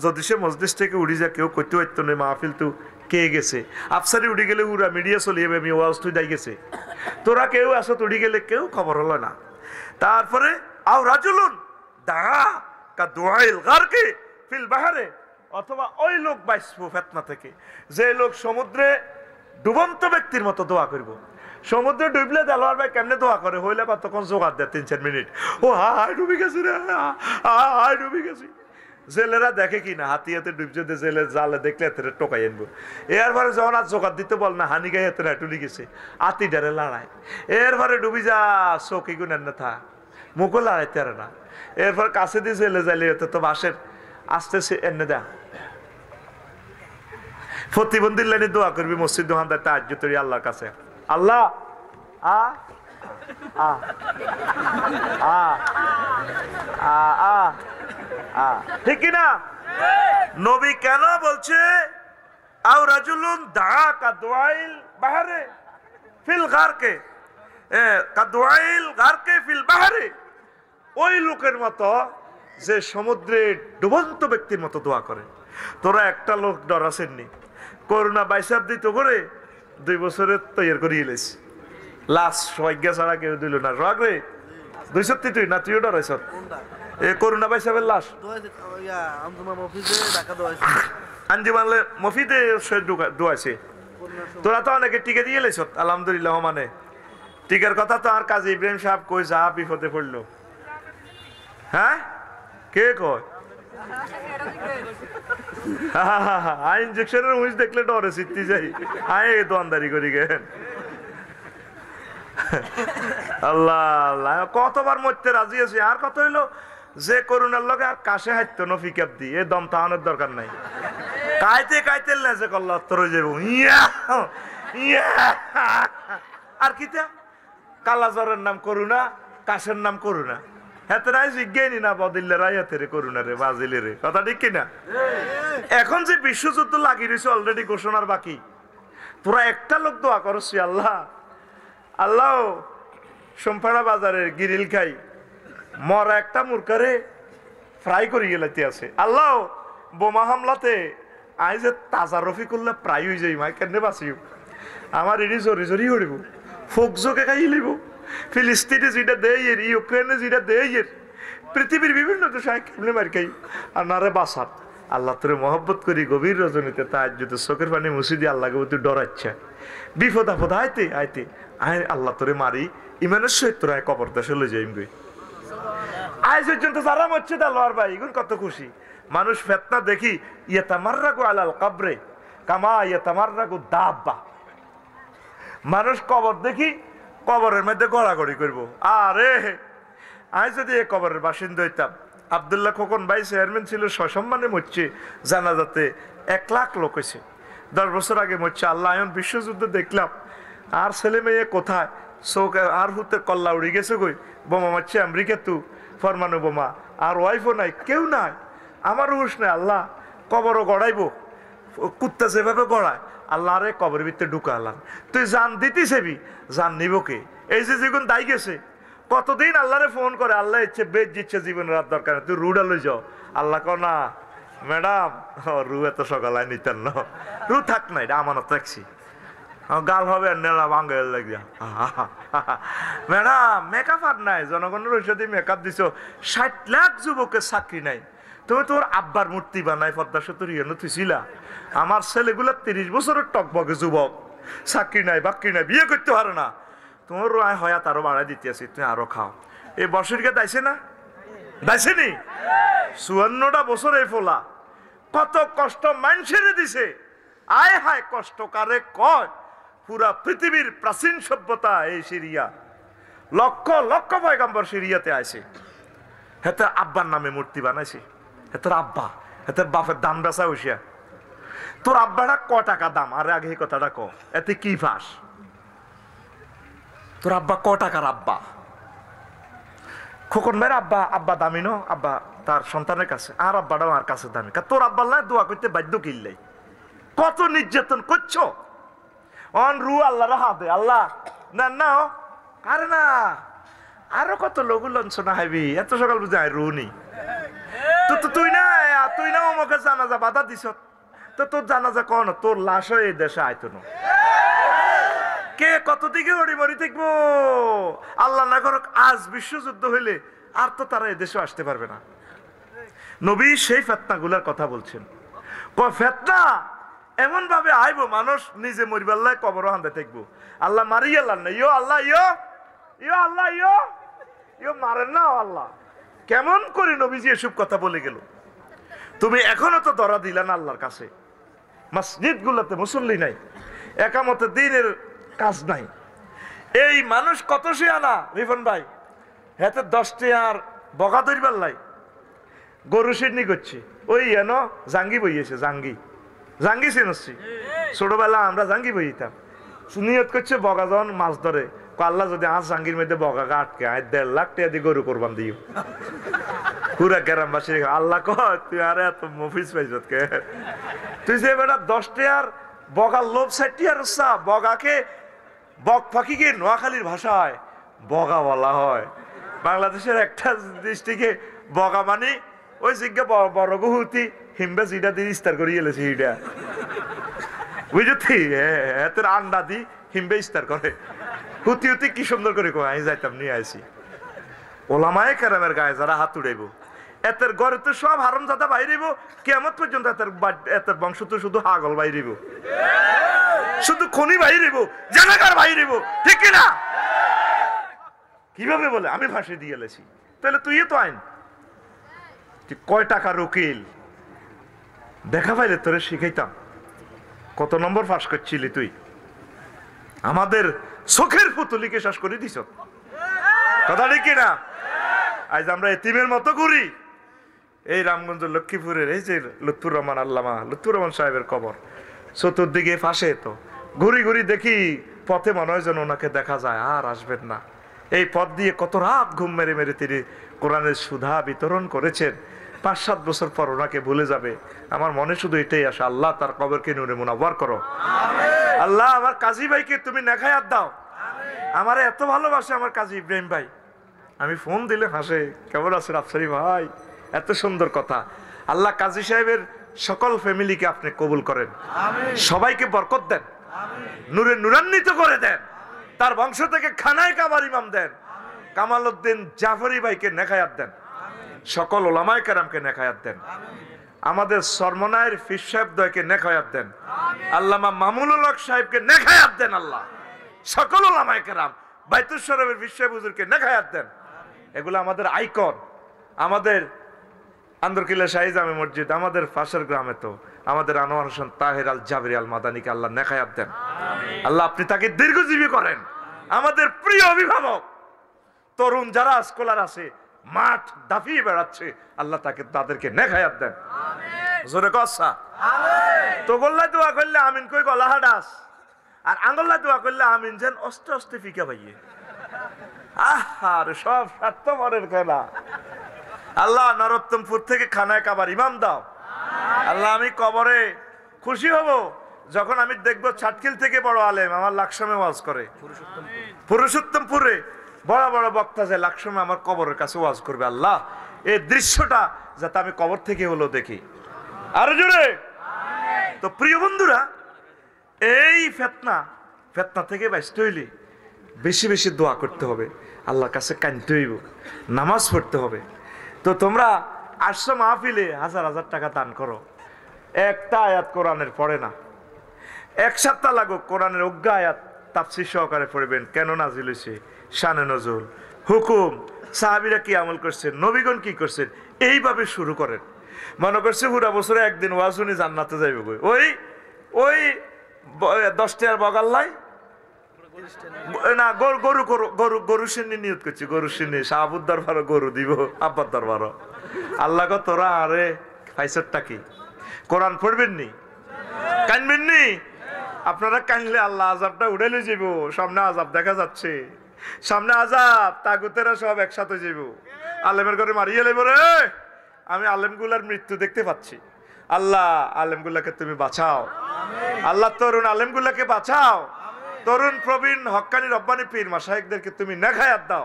যদি সে মজলিস থেকে উড়ি যায় কেউ কইতে হইতো না মাহফিল তো কে গেছে। আফসারি উড়ি গেলে উড়া মিডিয়া চলিয়ে আমি ওয়াজ তুই দাই গেছে, তোরা কেউ আসো উড়ি গেলে কেউ খবর হলো না। তারপরে আও রাজুলুন দা কা দুআইল গারকে ফিল বাহরে, অথবা ওই লোক বাঁচবো ফিতনা থেকে যে লোক সমুদ্রে ডুবন্ত ব্যক্তির মতো দোয়া করব। সমুদ্রে ডুবলে দেলোয়ার ভাই কেমনে দোয়া করে, হইলে কতক্ষণ জোগাড় দেয় 3-4 মিনিট, ও হাই ডুবি গেছি রে, হাই ডুবি গেছি। জেলেরা দেখে কি না, হাতি হাতে ডুবছে, জেলে জালে দেখলে এতে টোকাই আনবো। এরপরে যখন আর জোগাড় দিতে বল না, হানি গায়ে হাতে টুলি গেছে, আতি ডারে লড়াই। এরপরে ডুবি যা চৌকি গুণের না থা, মুখও লড়াইতে পারে না। এরপর কাছে দিয়ে জেলে যাইলে তো বাসের আস্তে এনে দেয়া প্রতিবন্ধীর লাইনে দোয়া করবি মসজিদ দোকানদার তাহাজ্জুদ করি আল্লাহর কাছে, আল্লাহ আ আ আ আ আ ঠিক কি না? নবী কেন বলছে আও রাজুলুন দা কাদওয়াইল বাহরে ফিল গারকে, কাদওয়াইল গারকে ফিল বাহরে, ওই লোকের মতো যে সমুদ্রে ডুবন্ত ব্যক্তির মতো দোয়া করে। তোরা একটা লোক ডরাসেননি, করোনা বাইসাব দিত করে 2 বছরের তৈরি করিয়ে এলেছি, লাশ সজ্ঞা ছাড়া কেউ দিল না। রাগ রে 200 তুই না, তুইও ডরাইছ এ করোনা বাইসাবের লাশ আঞ্জুমানলে মফিদে দোয়াইছে। তোরা তো অনেকে টিকা দিয়ে এলেছ আলহামদুলিল্লাহ। মানে টিকার কথা তো আর কাজী ইব্রাহিম সাহেব কই যা বিপদে পড়লো। হ্যাঁ কে কয়? ইনজেকশনের উইচ দেখলে ডরে সিদ্ধি যাই, আয় দোয়ানদারি করি গেন। আল্লাহ আল্লাহ, কতবার মরতে রাজি আছি। আর কত হইলো যে করুণার লগে আর কাশে হাইতো নফি ক্যাপ দি, এ দম তাহানোর দরকার নাই। কাইতে কাইতে লেজে করল তোর যাবো ইয়া ইয়া। আর কিতা কালা জ্বরের নাম করুণা, কাশের নাম করুণা। হেতরাই জিজ্ঞানি না বদিল্লে রাইয়াতে রে করুণা রে বাজিলে রে, কথা ঠিক কিনা? এখন যে বিশ্বযুদ্ধ লাগিয়ে দিয়েছে অলরেডি ঘোষণার বাকি, তোরা একটা লোক দোয়া করছি, আল্লাহ আল্লাহ সোমপাড়া বাজারের গিরিল খাই মরা একটা মুরকারে ফ্রাই করি গেলাতে আছে। আল্লাহ বোমা হামলাতে আই যে তাজা রফিকুল্লাহ প্রায় হয়ে যাই, মাই কেন বাঁচিও আমার এটি জরি জরি হরিব, ফোক জোকে খাই লিব, ফিলিস্তিনে যেটা দেয়, ইউক্রেনে যেটা দেয়, পৃথিবীর বিভিন্ন দেশে কেমনে মার খাই আর নারে বাসাত। আল্লাহ তোরে মহব্বত করি গভীর রজনীতে তাহাজ্জুদ চোখের পানি মুছি দিয়ে আল্লাহকে তুই ডরাচ্ছা, বিপদ আপদ আইতে আইতে আয় আল্লাহ তোরে মারি ইমানের সহিত তোরা কবর দেশে লই যাইম গই। আজ পর্যন্ত যারা মরছে দালোয়ার ভাই এগুন কত খুশি। মানুষ ফেতনা দেখি ইয়াতামাররাগু আলাল কবরে কামা ইয়াতামাররাগু দাব্বা, মানুষ কবর দেখি কবরের মধ্যে গড়াগড়ি করবো। আরে আজ যদি এই কবরের বাসিন্দা হইতাম। আব্দুল্লাহ খোকন ভাই চেয়ারম্যান ছিল, সসম্মানে মরছে জানাজাতে 1 লাখ লোক হয়েছে। 10 বছর আগে মরছে। আল্লাহ এখন বিশ্বযুদ্ধ দেখলাম, আর ছেলে মেয়ে কোথায় চৌক আর হুতে কল্লা উড়ি গেছে কই, বোমা মারছে আমেরিকা তু ফরমানু বোমা, আর ওয়াইফও নাই, কেউ নাই, আমার হুশ নাই। আল্লাহ কবরও গড়াইবো, কুত্তা যেভাবে গড়ায় আল্লাহ রে কবরের ভিতরে ঢুকালাম। তুই জান দিতে সেবি, জান নিব কে? এই যে যেগুন দায়ী গেছে কতদিন আল্লাহরে ফোন করে, আল্লাহ ইচ্ছে বেদ দিচ্ছে জীবন রাত দরকার, তুই রুডা লই যাও। আল্লাহ ক না ম্যাডাম, রু এত সকালায় নিতেন না, রু থাক না, এটা আমানত রাখছি, গাল হবে নেলা ভাঙ্গে লাগিয়া। ম্যাডাম মেকআপ আর নাই, জনগণের ঔষধি মেকআপ দিছ, 60 লাখ যুবকের চাকরি নাই, তুমি তোর আব্বার মূর্তি বানাই পদ্মা সেতুর ইয়ে তুইছিলা। আমার ছেলেগুলো 30 বছরের টকবকে যুবক, চাকরি নাই বাকরি নাই, বিয়ে করতে পারে না, তোমার রায় হয়াত আরো বাড়াই দিতে আছি, তুমি আরো খাও। এই বছরকে দাইছে না, দাইছে নি? 54টা বছর এই ফোলা কত কষ্ট মানুষের দিছে। আয় হায় কষ্ট কারে কয়, পুরা পৃথিবীর প্রাচীন সভ্যতা এই সিরিয়া, লক্ষ লক্ষ পয়গম্বর সিরিয়াতে আছে। হেতে আব্বার নামে মূর্তি বানাইছে, হেতের আব্বা, হেতের বাপের দাম বেচা হইসিয়া। তোর আব্বাটা ক টাকা দাম? আরে আগে এই কথাটা ক, এতে কি ফাঁস? তোর আব্বা ক টাকার আব্বা? খোকন ভাইয়ের আব্বা, আব্বা দামি ন, আব্বা তার সন্তানের কাছে, আর আব্বাটাও আর কাছে দামি। তোর আব্বার লাই দোয়া করতে বাধ্য কিনলাই, কত নির্যাতন করছো। অন রু আল্লাহ হাতে, আল্লাহ না না আরে না, আরো কত লঘু লঞ্চনা হাইবি, এত সকাল বুঝে আয় রু নি তো, তুই না আমাকে জানাজা বাধা দিছ, তো তোর জানাজা কন, তোর লাশ এই দেশে আইতো না, কে কত দিকে হরি মরি থাকবো। আল্লাহ না করুক আজ বিশ্বযুদ্ধ হইলে আর তো তারা এদেশে আসতে পারবে না। নবী সেই ফেতনা গুলার কথা বলছেন। ফেতনা এমন ভাবে আইব মানুষ নিজে মরিবাল্লায় কবর হান্দে থাকবো। আল্লাহ মারি আল্লাহ না, ইয়ো আল্লাহ ইয়ো আল্লাহ ইয়ো মারেন না আল্লাহ। কেমন করে নবীজি এসব কথা বলে গেল? তুমি এখনো তো ধরা দিলা না আল্লাহর কাছে। মসজিদ গুলোতে মুসল্লি নাই, একামতে দিনের কাজ নাই। এই মানুষ কত সে আনা রিফন ভাই, হাতে 10টি আর বগা ধরবার লাই গরু সিডনি করছে। ওই এন জাঙ্গি বইয়েছে, জাঙ্গি চিনছি। ছোটবেলা আমরা জাঙ্গি বইতাম। নিয়ত করছে বগা যখন মাছ ধরে, আল্লাহ যদি আজ জাঙ্গির মধ্যে বগা আটকে 1.5 লাখ টাকা দিয়ে গরু কোরবান দিও। পুরা গ্রামবাসী আল্লাহ কয় তুই আরে এত মফিজ পাইছত কে? তুই যে বেটা 10টি আর বগার লোভ 60 আর বগাকে বক পাখিকে নোয়াখালীর ভাষায় বগা বলা হয়। বাংলাদেশের একটা ডিস্ট্রিক্টে বগা মানে ওই জিজ্ঞা বড় গুহুতি হিমবে যেটা দিয়ে ইস্তার করে এলেছে হিটা বুঝতি, এতের আন্ডা দি হিমবে ইস্তার করে হুতি হুতি কি সুন্দর করে কয়। আমি যাইতাম নিয়ে আইছি ওলামায়ে কেরামের গায়ে যারা হাত উড়াইব, এতের ঘরে তো সব হারামজাদা বাইরেব, কিয়ামত পর্যন্ত এতের বংশ তো শুধু হাগল বাইরেব, শুধু খনি বাইরেব, জানাগার বাইরেব, ঠিক না? কিভাবে বলে আমি ফাঁসি দিয়ে এলেছি, তাহলে তুই তো আইন কয় টাকার উকিল দেখা পাইলে তোরে শিখাইতাম। কত নম্বর পাস করছিলি তুই? আমাদের চোখের পুতুলিকে শেষ করে দিছ, কথা ঠিক না? আজ আমরা এতিমের মতো ঘুরি। এই রামগঞ্জ লক্ষ্মীপুরের এই যে লুৎফুর রহমান, আল্লামা লুৎফুর রহমান সাহেবের কবর, চতুর্দিকে ফাঁসে তো ঘুরি ঘুরি দেখি পথে মনে হয় যেন ওনাকে দেখা যায়, আর আসবেন না। এই পথ দিয়ে কত রাত ঘুম মেরে মেরে তিনি কোরআনের সুধা বিতরণ করেছেন। 5-7 বছর পর ওনাকে ভুলে যাবে। আমার মনে শুধু এটাই আসে, আল্লাহ তার কবরকে নূরে মুনাওয়ার করো। আল্লাহ আমার কাজী ভাইকে তুমি নেখায়াত দাও। আমার এত ভালোবাসে আমার কাজী ইব্রাহিম ভাই, আমি ফোন দিলে হাসে, কেমন আছেন আফসারি ভাই, এত সুন্দর কথা। আল্লাহ কাজী সাহেবের সকল ফ্যামিলিকে আপনি কবুল করেন, সবাইকে বরকত দেন, নূরে নূরান্বিত করে দেন, তার বংশ থেকে খানায় কাবার ইমাম দেন। কামাল উদ্দিন জাফরি ভাইকে নেখায়াত দেন, সকল ওলামায়ে কেরামকে নেখায়াত দেন, আমাদের সরমনায়ের ফির সাহেব দয়কে নেখায়াত দেন, আল্লামা মামুনুল হক সাহেবকে নেখায়াত দেন। আল্লাহ সকল ওলামায়ে কেরাম, বাইতুল শরীফের ফির সাহেব হুজুরকে নেখায়াত দেন। এগুলো আমাদের আইকন। আমাদের আন্দরকিল্লা শাহী জামে মসজিদ, আমাদের পাশের গ্রামে তো আমাদের আনোয়ার হোসেন তাহের আল জাবরি আল মাদানিকে আল্লাহ নেখায়াত দেন। আল্লাহ আপনি তাকে দীর্ঘজীবী করেন। আমাদের প্রিয় অভিভাবক তরুণ যারা স্কলার আছে, মাঠ দাফিয়ে বেড়াচ্ছে, আল্লাহ তাদেরকে নেখায়াত দেন। জোরে কসা তো গোল্লা দোয়া করলে আমিন কই গলা হাডাস, আর আঙ্গল্লা দোয়া করলে আমিন যেন অস্তে অস্তে ফিকা পাইয়ে। আহার সব স্বার্থপরের খেলা। আল্লাহ নরোত্তমপুর থেকে খানায় কাবার ইমাম দাও। আল্লাহ আমি কবরে খুশি হব যখন আমি দেখবো ছাটকিল থেকে বড় আলেম আমার লাকসামে ওয়াজ করে, পুরুষোত্তমপুরে বড় বড় বক্তা যায় লাকসামে আমার কবরের কাছে ওয়াজ করবে। আল্লাহ এই দৃশ্যটা যাতে আমি কবর থেকে হলো দেখি। আরো জোরে। তো প্রিয় বন্ধুরা, এই ফেতনা থেকে বাঁচতে হইলে বেশি বেশি দোয়া করতে হবে, আল্লাহর কাছে কাঁদতে হইব, নামাজ পড়তে হবে। তো তোমরা আসছো মাহফিলে 1000 টাকা দান করো, একটা আয়াত কোরআনের পড়ে না, 1 সপ্তাহ লাগুক কোরআনের অজ্ঞা আয়াত তাফসীর সহকারে পড়বেন, কেন নাজিল হয়েছে, শানে নজুল, হুকুম, সাহাবীরা কি আমল করছেন, নবীগণ কি করছেন, এইভাবে শুরু করেন। মনে করছে পুরা বছরে একদিন ওয়াজ শুনি জান্নাতে যাইব, ওই 10 টাকার বগাল্লাই না গরু সিন্নি নিয়ত করছি, গরু সিন্নি শাহাবুদ দরবারও গরু দিব, আব্বার দরবারও। আল্লাহ গো তোরা আরে ফাইসরটা কি কোরআন পড়বেন নি, কানবেন নি? আপনারা কানলে আল্লাহ আযাবটা উড়াইলে যাব। সামনে আযাব দেখা যাচ্ছে, সামনে আযাব, তাগুতেরা সব একসাথে যাব, আলেমের ঘরে মারিয়ে লেব রে। আমি আলেমগুলার মৃত্যু দেখতে পাচ্ছি। আল্লাহ আলেমগুলাকে তুমি বাঁচাও, আল্লাহ তরুণ আলেমগুলাকে বাঁচাও, তরুণ প্রবীণ হক্কানি রব্বানি পীর মাশায়েখদেরকে তুমি নেখায়াত দাও।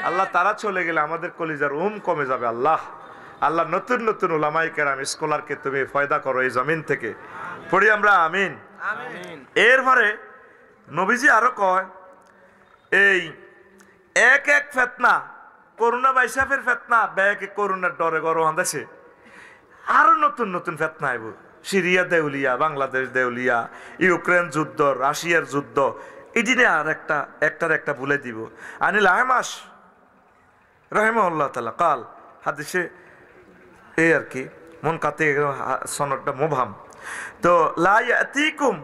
আল্লাহ তারা চলে গেলে আমাদের কলিজার কমে যাবে। আল্লাহ আল্লাহ নতুন নতুন উলামায়ে কেরাম স্কলারকে তুমি ফয়দা করো এই জমিন থেকে, পড়ি আমরা আমিন। এরপরে নবীজি আরো কয়, এই এক ফেতনা, করোনা বাইসাফের ফেতনা, ব্যাকে করোনার ডরে গরম আন্দাছে, আরো নতুন নতুন ফেতনা আইব, সিরিয়া দেউলিয়া, বাংলাদেশ দেউলিয়া, ইউক্রেন যুদ্ধ, রাশিয়ার যুদ্ধ, এই দিনে আর একটার একটা বলে দিব। আনিল আহমাস রাহিমাহুল্লাহ তাআলা কাল, হাদিসে এই আর কি মন কাতে সনদটা মুবহাম। তো লা ইয়াতিকুম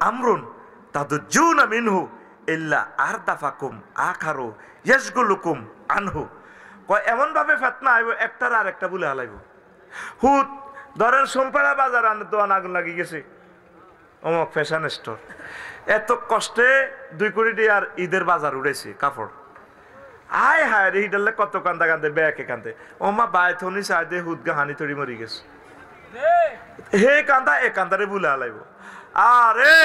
আমরুন তাদুজ্জুনা মিনহু ইল্লা আরদাফাকুম আখারু ইয়াশগুলুকুম আনহু। কয় এমন ভাবে ফিতনা আইব একটার আর একটা বলে হালাইব। হুত ধরেন সোমপাড়া বাজার আনের দোয়ান আগুন লাগি গেছে, অমুক ফ্যাশন স্টোর, এত কষ্টে 2 কোটি টাকার ঈদের বাজার উড়েছে কাপড়, আয় হায় রে হিডালে কত কান্দা কান্দে ব্যাকে কান্দে, ওমা বায়থনি সাইডে হুদগা হানি তড়ি মরি গেছে, হে কান্দা এ কান্দারে বুলে হালাইব। আরে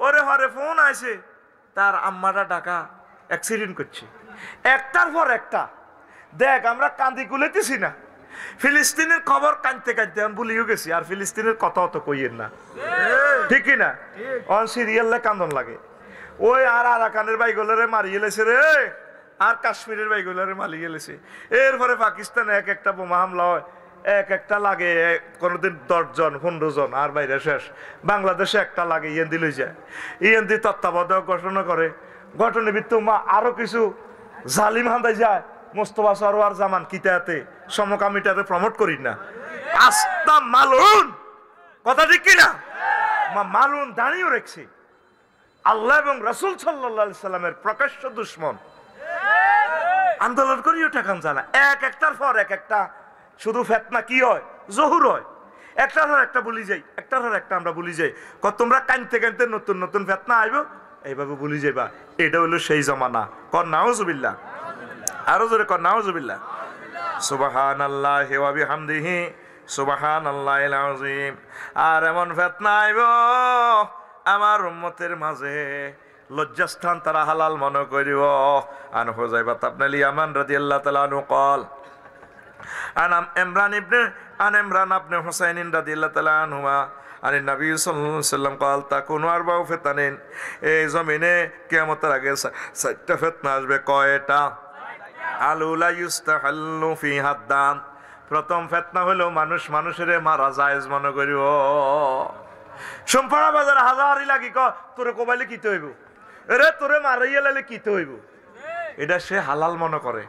ওরে হরে ফোন আইছে, তার আম্মারা ঢাকা অ্যাক্সিডেন্ট করছে, একটার পর একটা। দেখ আমরা কান্দি কুলেতেছি না, ফিলিস্তিনের খবর কানতে কানতে আমি ভুলিও গেছি, আর ফিলিস্তিনের কথা অত কইয়েন না, ঠিক না? অন সিরিয়ালে কান্দন লাগে। ওই আর আরাকানের বাইগুলারে মারিয়ে লেছে রে, আর কাশ্মীরের বাইগুলারে মারিয়ে লেছে। এরপরে পাকিস্তানে এক একটা বোমা হামলা হয়, এক একটা লাগে কোনোদিন 10 জন 15 জন, আর বাইরে শেষ। বাংলাদেশে একটা লাগে, ইয়েন্দি লই যায়, ইয়েন্দি তত্ত্বাবধায়ক ঘোষণা করে, ঘটনাভিত্তিক আরো কিছু জালিম হান্দাই যায়। মোস্তফা সরওয়ার জামান কিতাতে সমকামিটারে প্রমোট করি না, আস্তা মালুন, কথা ঠিক কিনা? মালুন দাঁড়িয়ে রেখেছে আল্লাহ এবং রাসূল সাল্লাল্লাহু আলাইহি সাল্লামের প্রকাশ্য দুশমন। আন্দোলন করিও ঠেকান জানা, একটার পর একটা শুধু ফিতনা কি হয়, জহুর হয়, একটার পর একটা বলি যাই, একটার পর একটা আমরা বলি যাই। তোমরা কানতে কানতে নতুন নতুন ফিতনা আইব, এইভাবে বলি যাইবা। এটা হলো সেই জমানা। কর নাউজুবিল্লাহ, আরো জোরে কর নাউজুবিল্লাহ। সুবহানাল্লাহি ওয়া বিহামদিহি সুবহানাল্লাহিল আযীম। আর এমন ফিতনা আইব আমার উম্মতের মাঝে লজ্জাস্থান তারা হালাল মনে করিব। আন হুযায়ফা ইবনে ইয়ামান রাদিয়াল্লাহু তাআলা আনহু قال আন ইমরান ইবনে হুসাইন রাদিয়াল্লাহু তাআলা আনহুমা আন নবী সাল্লাল্লাহু আলাইহি ওয়াসাল্লাম قال তাকুনু আরবাউ ফিতানিন, এই জমিনে কিয়ামতের আগে 4টা ফিতনা আসবে। কয়টা? আলুলা ইউস্তাহাল্লু ফিহা দাম, প্রথম ফিতনা হলো মানুষের মারা জায়েজ মনে করিব। সোমপাড়া বাজার হাজারি লাগি ক তোরে কোবাইলে কিতে হইব, এরে তোরে মারাইয়া লাইলে কিতে হইব, এটা সে হালাল মনে করে,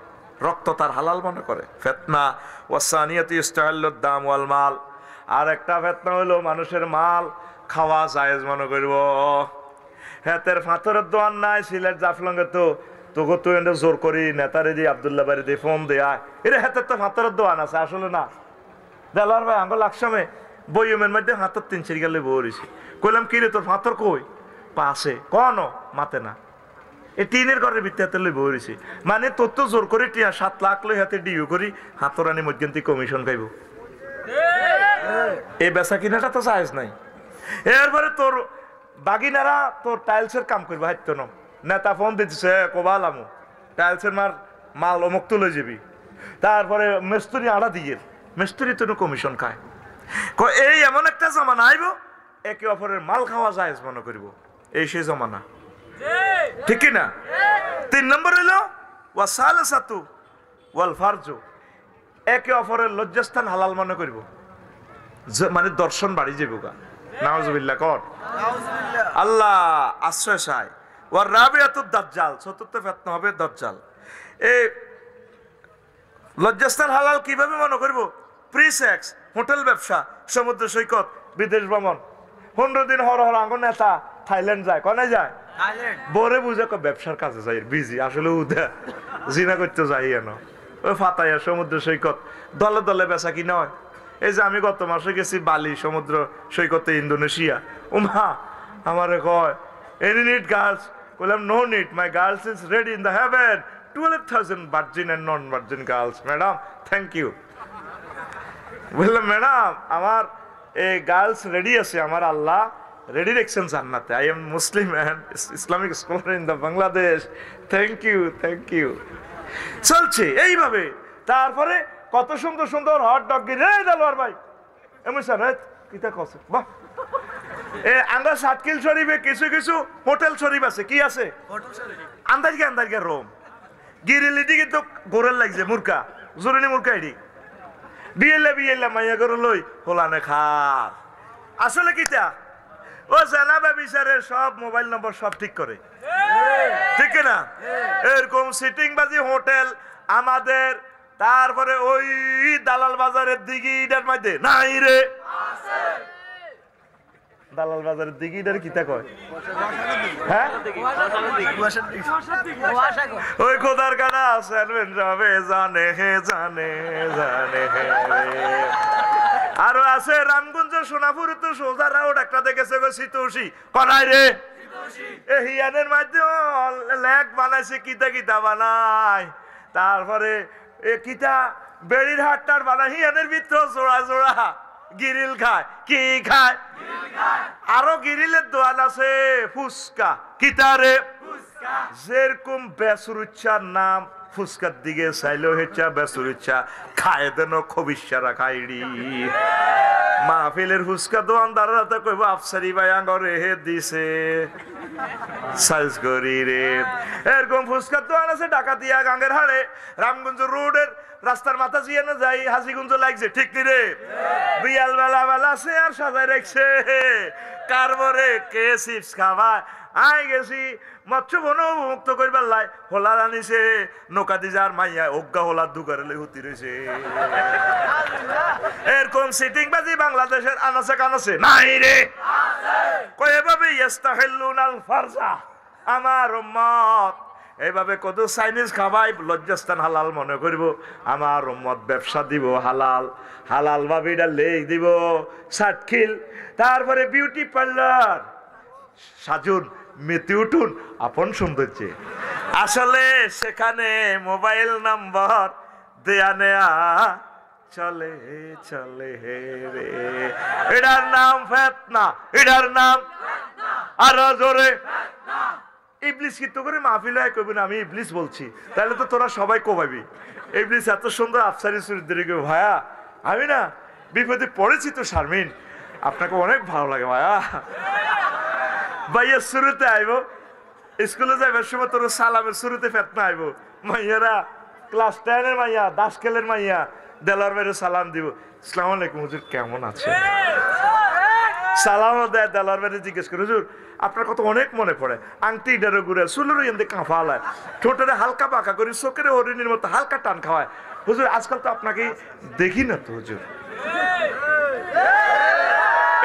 রক্ত তার হালাল মনে করে। ফিতনা ওয়াসানিয়াতু ইস্তাহাল্লু দাম ওয়াল মাল, আর একটা ফিতনা হলো মানুষের মাল খাওয়া জায়েজ মনে করিব। হেতের ফাতরের দোয়ান নাই সিলেট জাফলঙ্গে, তো তোকে তুই এনে জোর করি নেতারে দিয়ে আব্দুল্লাহ বাড়ি দিয়ে ফোন দেয়া, এরে হাতের তো ফাতরের দোয়ান আছে, আসলে না। দেলার ভাই আঙ্গ লাকসামে বইমের মধ্যে হাতের 3 গেলে বইছি, কইলাম কি রে তোর ফাতর কই? পাশে কন মাতে না, এই টিনের ঘরের ভিত্তি হাতে লই বইছি, মানে তোর তো জোর করে টিয়া 7 লাখ লই হাতে ডিউ করি হাতরানি মধ্যন্তি কমিশন খাইব, এই বেচা কিনাটা তো জায়েজ নাই। এরপরে তোর বাগিনারা তোর টাইলসের কাম করবো, হাইতো ন নেতা ফোন দিতেছে কোবালামু টাইলসের মাল অমুক তুলে যাবি, তারপরে মিস্ত্রি আড়া দিয়ে মিস্ত্রি তো কমিশন খায়। এই এমন একটা জমানা আইব একে অপরের মাল খাওয়া জায়েজ মনে করিব, এই সেই জমানা, ঠিক না? 3 নম্বর হইল ওয়াসালাসাতু ওয়াল ফারজু, একে অপরের লজ্জাস্থান হালাল মনে করিব, মানে দর্শন বাড়ি যাবো গা। নাউজুবিল্লাহ কর, আল্লাহ আশ্রয় চায়। ওয়ার রাবিয়াতুদ দাজ্জাল, চতুর্থ ফিতনা হবে দাজ্জাল। এই লজ্জাস্থান হালাল কিভাবে মনে করব? প্রি সেক্স, হোটেল ব্যবসা, সমুদ্র সৈকত, বিদেশ ভ্রমণ। 15 দিন হর আঙ্গ নেতা থাইল্যান্ড যায়, কনে যায়? বরে বুঝে ব্যবসার কাজে যাই, বিজি আসলে উদা জিনা করতে যাই এন, ওই ফাতাইয়া সমুদ্র সৈকত দলে দলে বেচা কিনা হয়। এই যে আমি গত মাসে গেছি বালি সমুদ্র সৈকতে, ইন্দোনেশিয়া। উমা আমারে কয় এনি নিড গার্লস, বললাম no need, my girls is ready in the heaven, 12,000 virgin and non virgin girls, madam thank you. বললাম ম্যাডাম আমার এই গার্লস রেডি আছে, আমার আল্লাহ রেডি রেখেছেন জান্নাতে, I am Muslim and Islamic scholar in the Bangladesh, thank you thank you. চলছে এইভাবে। তারপরে কত সুন্দর সুন্দর হট ডগ রে দেলোয়ার ভাই এমন স্যার কিতা কছে বাহ। আন্দাজ সাতকিল শরীফে কিছু কিছু হোটেল শরীফ আছে, কি আছে? আন্দাজকে রোম গিরিলিটি কিন্তু গোরের লাগছে মুরকা জরুরি মুরকা এডি বিয়েলে মাইয়া করে লই হোলানে খা আসলে কিটা ও জানাবা বিচারে সব মোবাইল নম্বর সব ঠিক করে ঠিক না এরকম সিটিং বাজি হোটেল আমাদের তারপরে ওই দালাল বাজারের দিকে ইটার মধ্যে নাই রে দালাল বাজারের দিকে ইটার কিতা কয় হ্যাঁ ওই খোদার গানা আছেন সবে জানে হে জানে জানে হে আরো আছে রামগঞ্জ সোনাপুর তো সোজা রাউট একটা দেখেছে গো সিতুষি কনাই রে হিয়ানের মাধ্যমে লেখ বানাইছে কিতা কিতা বানায় তারপরে কিতা বেড়ির হাটটার বানায় হিয়ানের ভিতর জোড়া জোড়া গিরিল খায় কি খায় আরো গিরিলের দোয়ান আছে ফুচকা কিতারে যেরকম বেসুরুচ্ছার নাম ফুচকার দিকে চাইলো হেচ্ছা বেসুরুচ্ছা খায় দেন খবিসারা খাইড়ি মাহফিলের ফুচকা দোয়ানদাররা তো কইব আফসারি ভাই আঙ্গরে হে দিছে সাইজ করি রে এরকম ফুচকার দোয়ান আছে ডাকাতিয়া গাঙ্গের হাড়ে রামগঞ্জ রোডের রাস্তার মাথা জিয়ে না যাই হাজিগঞ্জ লাগছে ঠিক নি রে বিয়াল বেলা আছে আর সাজাই রাখছে কারবরে কে চিপস খাওয়া আই গেছি মৎস্য বন মুক্ত করবার লাই হোলার আনিছে নৌকা দি যার মাইয়া অজ্ঞা হোলার দুগারে হুতি রয়েছে এরকম সিটিং বাজি বাংলাদেশের আনাছে কানাছে নাই রে কয় এভাবে ইস্তাহিল্লুন আল ফারজা আমার উম্মত এইভাবে কত চাইনিজ খাবাই লজ্জাস্থান হালাল মনে করব আমার উম্মত ব্যবসা দিব হালাল হালাল ভাবে এটা লেখ দিব সাতখিল তারপরে বিউটি পার্লার সাজুন মেতে উঠুন আপন সৌন্দর্যে আসলে সেখানে মোবাইল নাম্বার দেয়া নেয়া চলে চলে হে রে এটার নাম ফেতনা এটার নাম আরো জোরে ইবলিস কি তো করে মাহফিল হয় কইবি না আমি ইবলিস বলছি তাহলে তো তোরা সবাই কোবাবি ইবলিস এত সুন্দর আফসারি চরিত্রে কই ভাইয়া আমি না বিপদে পড়েছি তো শারমিন আপনাকে অনেক ভালো লাগে ভাইয়া ভাইয়া শুরুতে আইব স্কুলে যাইবার সময় তোর সালামের শুরুতে ফেতনা আইব মাইয়ারা ক্লাস 10 এর মাইয়া দাসকেলের মাইয়া দেলার বাইরে সালাম দিব আসসালামু আলাইকুম হুজুর কেমন আছেন সালামও দেয় দেলার বাইরে জিজ্ঞেস করে হুজুর আপনার কথা অনেক মনে পড়ে আংটি ডারে ঘুরে চুলের এমনি কাঁফালায় ঠোঁটের হালকা পাকা করে চোখের হরিণীর মতো হালকা টান খাওয়ায় হুজুর আজকাল তো আপনাকে দেখি না তো হুজুর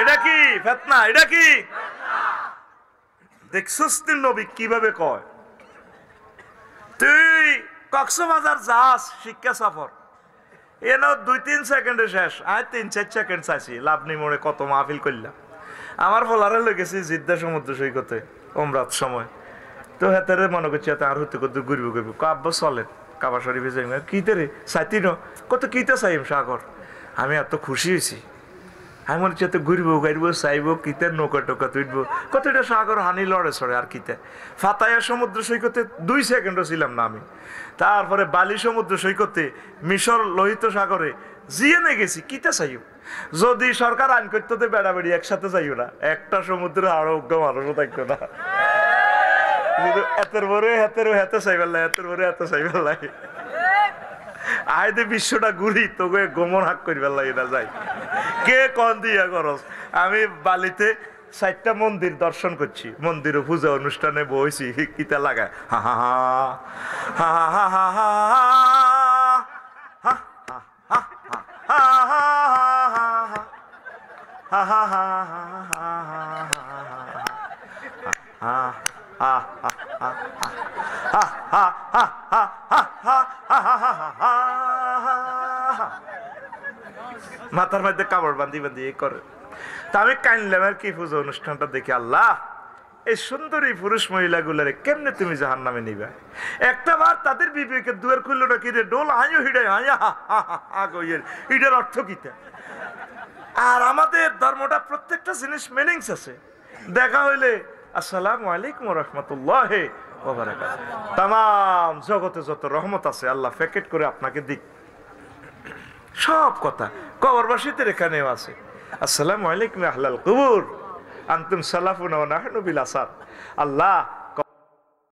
এটা কি ফেতনা এটা কি দেখছস তুই নবী কিভাবে কয় তুই কক্সবাজার যাস শিক্ষা সফর এনো 2-3 সেকেন্ডে শেষ আর 3-4 সেকেন্ড চাইছি লাভনি মোড়ে কত মাহফিল করলাম আমার ফলারে লেগেছি জিদ্দা সমুদ্র সৈকতে ওমরাত সময় তো হেতারে মনে করছি আর হতে কত ঘুরবো ঘুরবো কাব্য চলেন কাবা শরীফে যাই কিতে রে চাইতি ন কত কিতে চাইম সাগর আমি এত খুশি হয়েছি আমি মনে হচ্ছে ঘুরবো গাড়বো চাইবো কিতে নৌকা টোকা তুইবো কতটা সাগর হানি লড়ে সরে আর কিতে ফাতায়া সমুদ্র সৈকতে 2 সেকেন্ডও ছিলাম না আমি তারপরে বালি সমুদ্র সৈকতে মিশর লোহিত সাগরে জিয়ে গেছি কিতে চাইও যদি সরকার আইন করতে বেড়াবেড়ি একসাথে যাইও না একটা সমুদ্রে আরো অজ্ঞ মানুষও থাকতো না এতের বরে হাতে চাইবার লাগে এতের বরে এত চাইবার লাগে আইদে বিশ্বটা ঘুরি তোকে গোমন হাক করিবার লাগে না যাই কে কন দিয়া করস আমি বালিতে 4টা মন্দির দর্শন করছি মন্দির পূজা অনুষ্ঠানে বইছি কিতা লাগায় হা হা হা হা হা হা মাথার মধ্যে কাপড় বান্ধি বান্ধি করে তা আমি কাইনলাম আর কি পুজো অনুষ্ঠানটা দেখে আল্লাহ এই সুন্দরী পুরুষ মহিলা গুলারে কেমনে তুমি জাহান নামে নিবা একটা বার তাদের বিবেকের দুয়ার খুললো না কি রে ডোল হাইও হিডাই হাইয়া এটার অর্থ কিতা আর আমাদের ধর্মটা প্রত্যেকটা জিনিস মিনিংস আছে দেখা হইলে আসসালামু আলাইকুম রাহমাতুল্লাহি ওয়া বারাকাতুহু তাম জগতে যত রহমত আছে আল্লাহ প্যাকেট করে আপনাকে দিক সব কথা কবরবাসীদের এখানেও আছে আসসালামু আলাইকুম আহলাল কুবুর আনতুম সালাফুনা ওয়া নাহনু বিল আসার আল্লাহ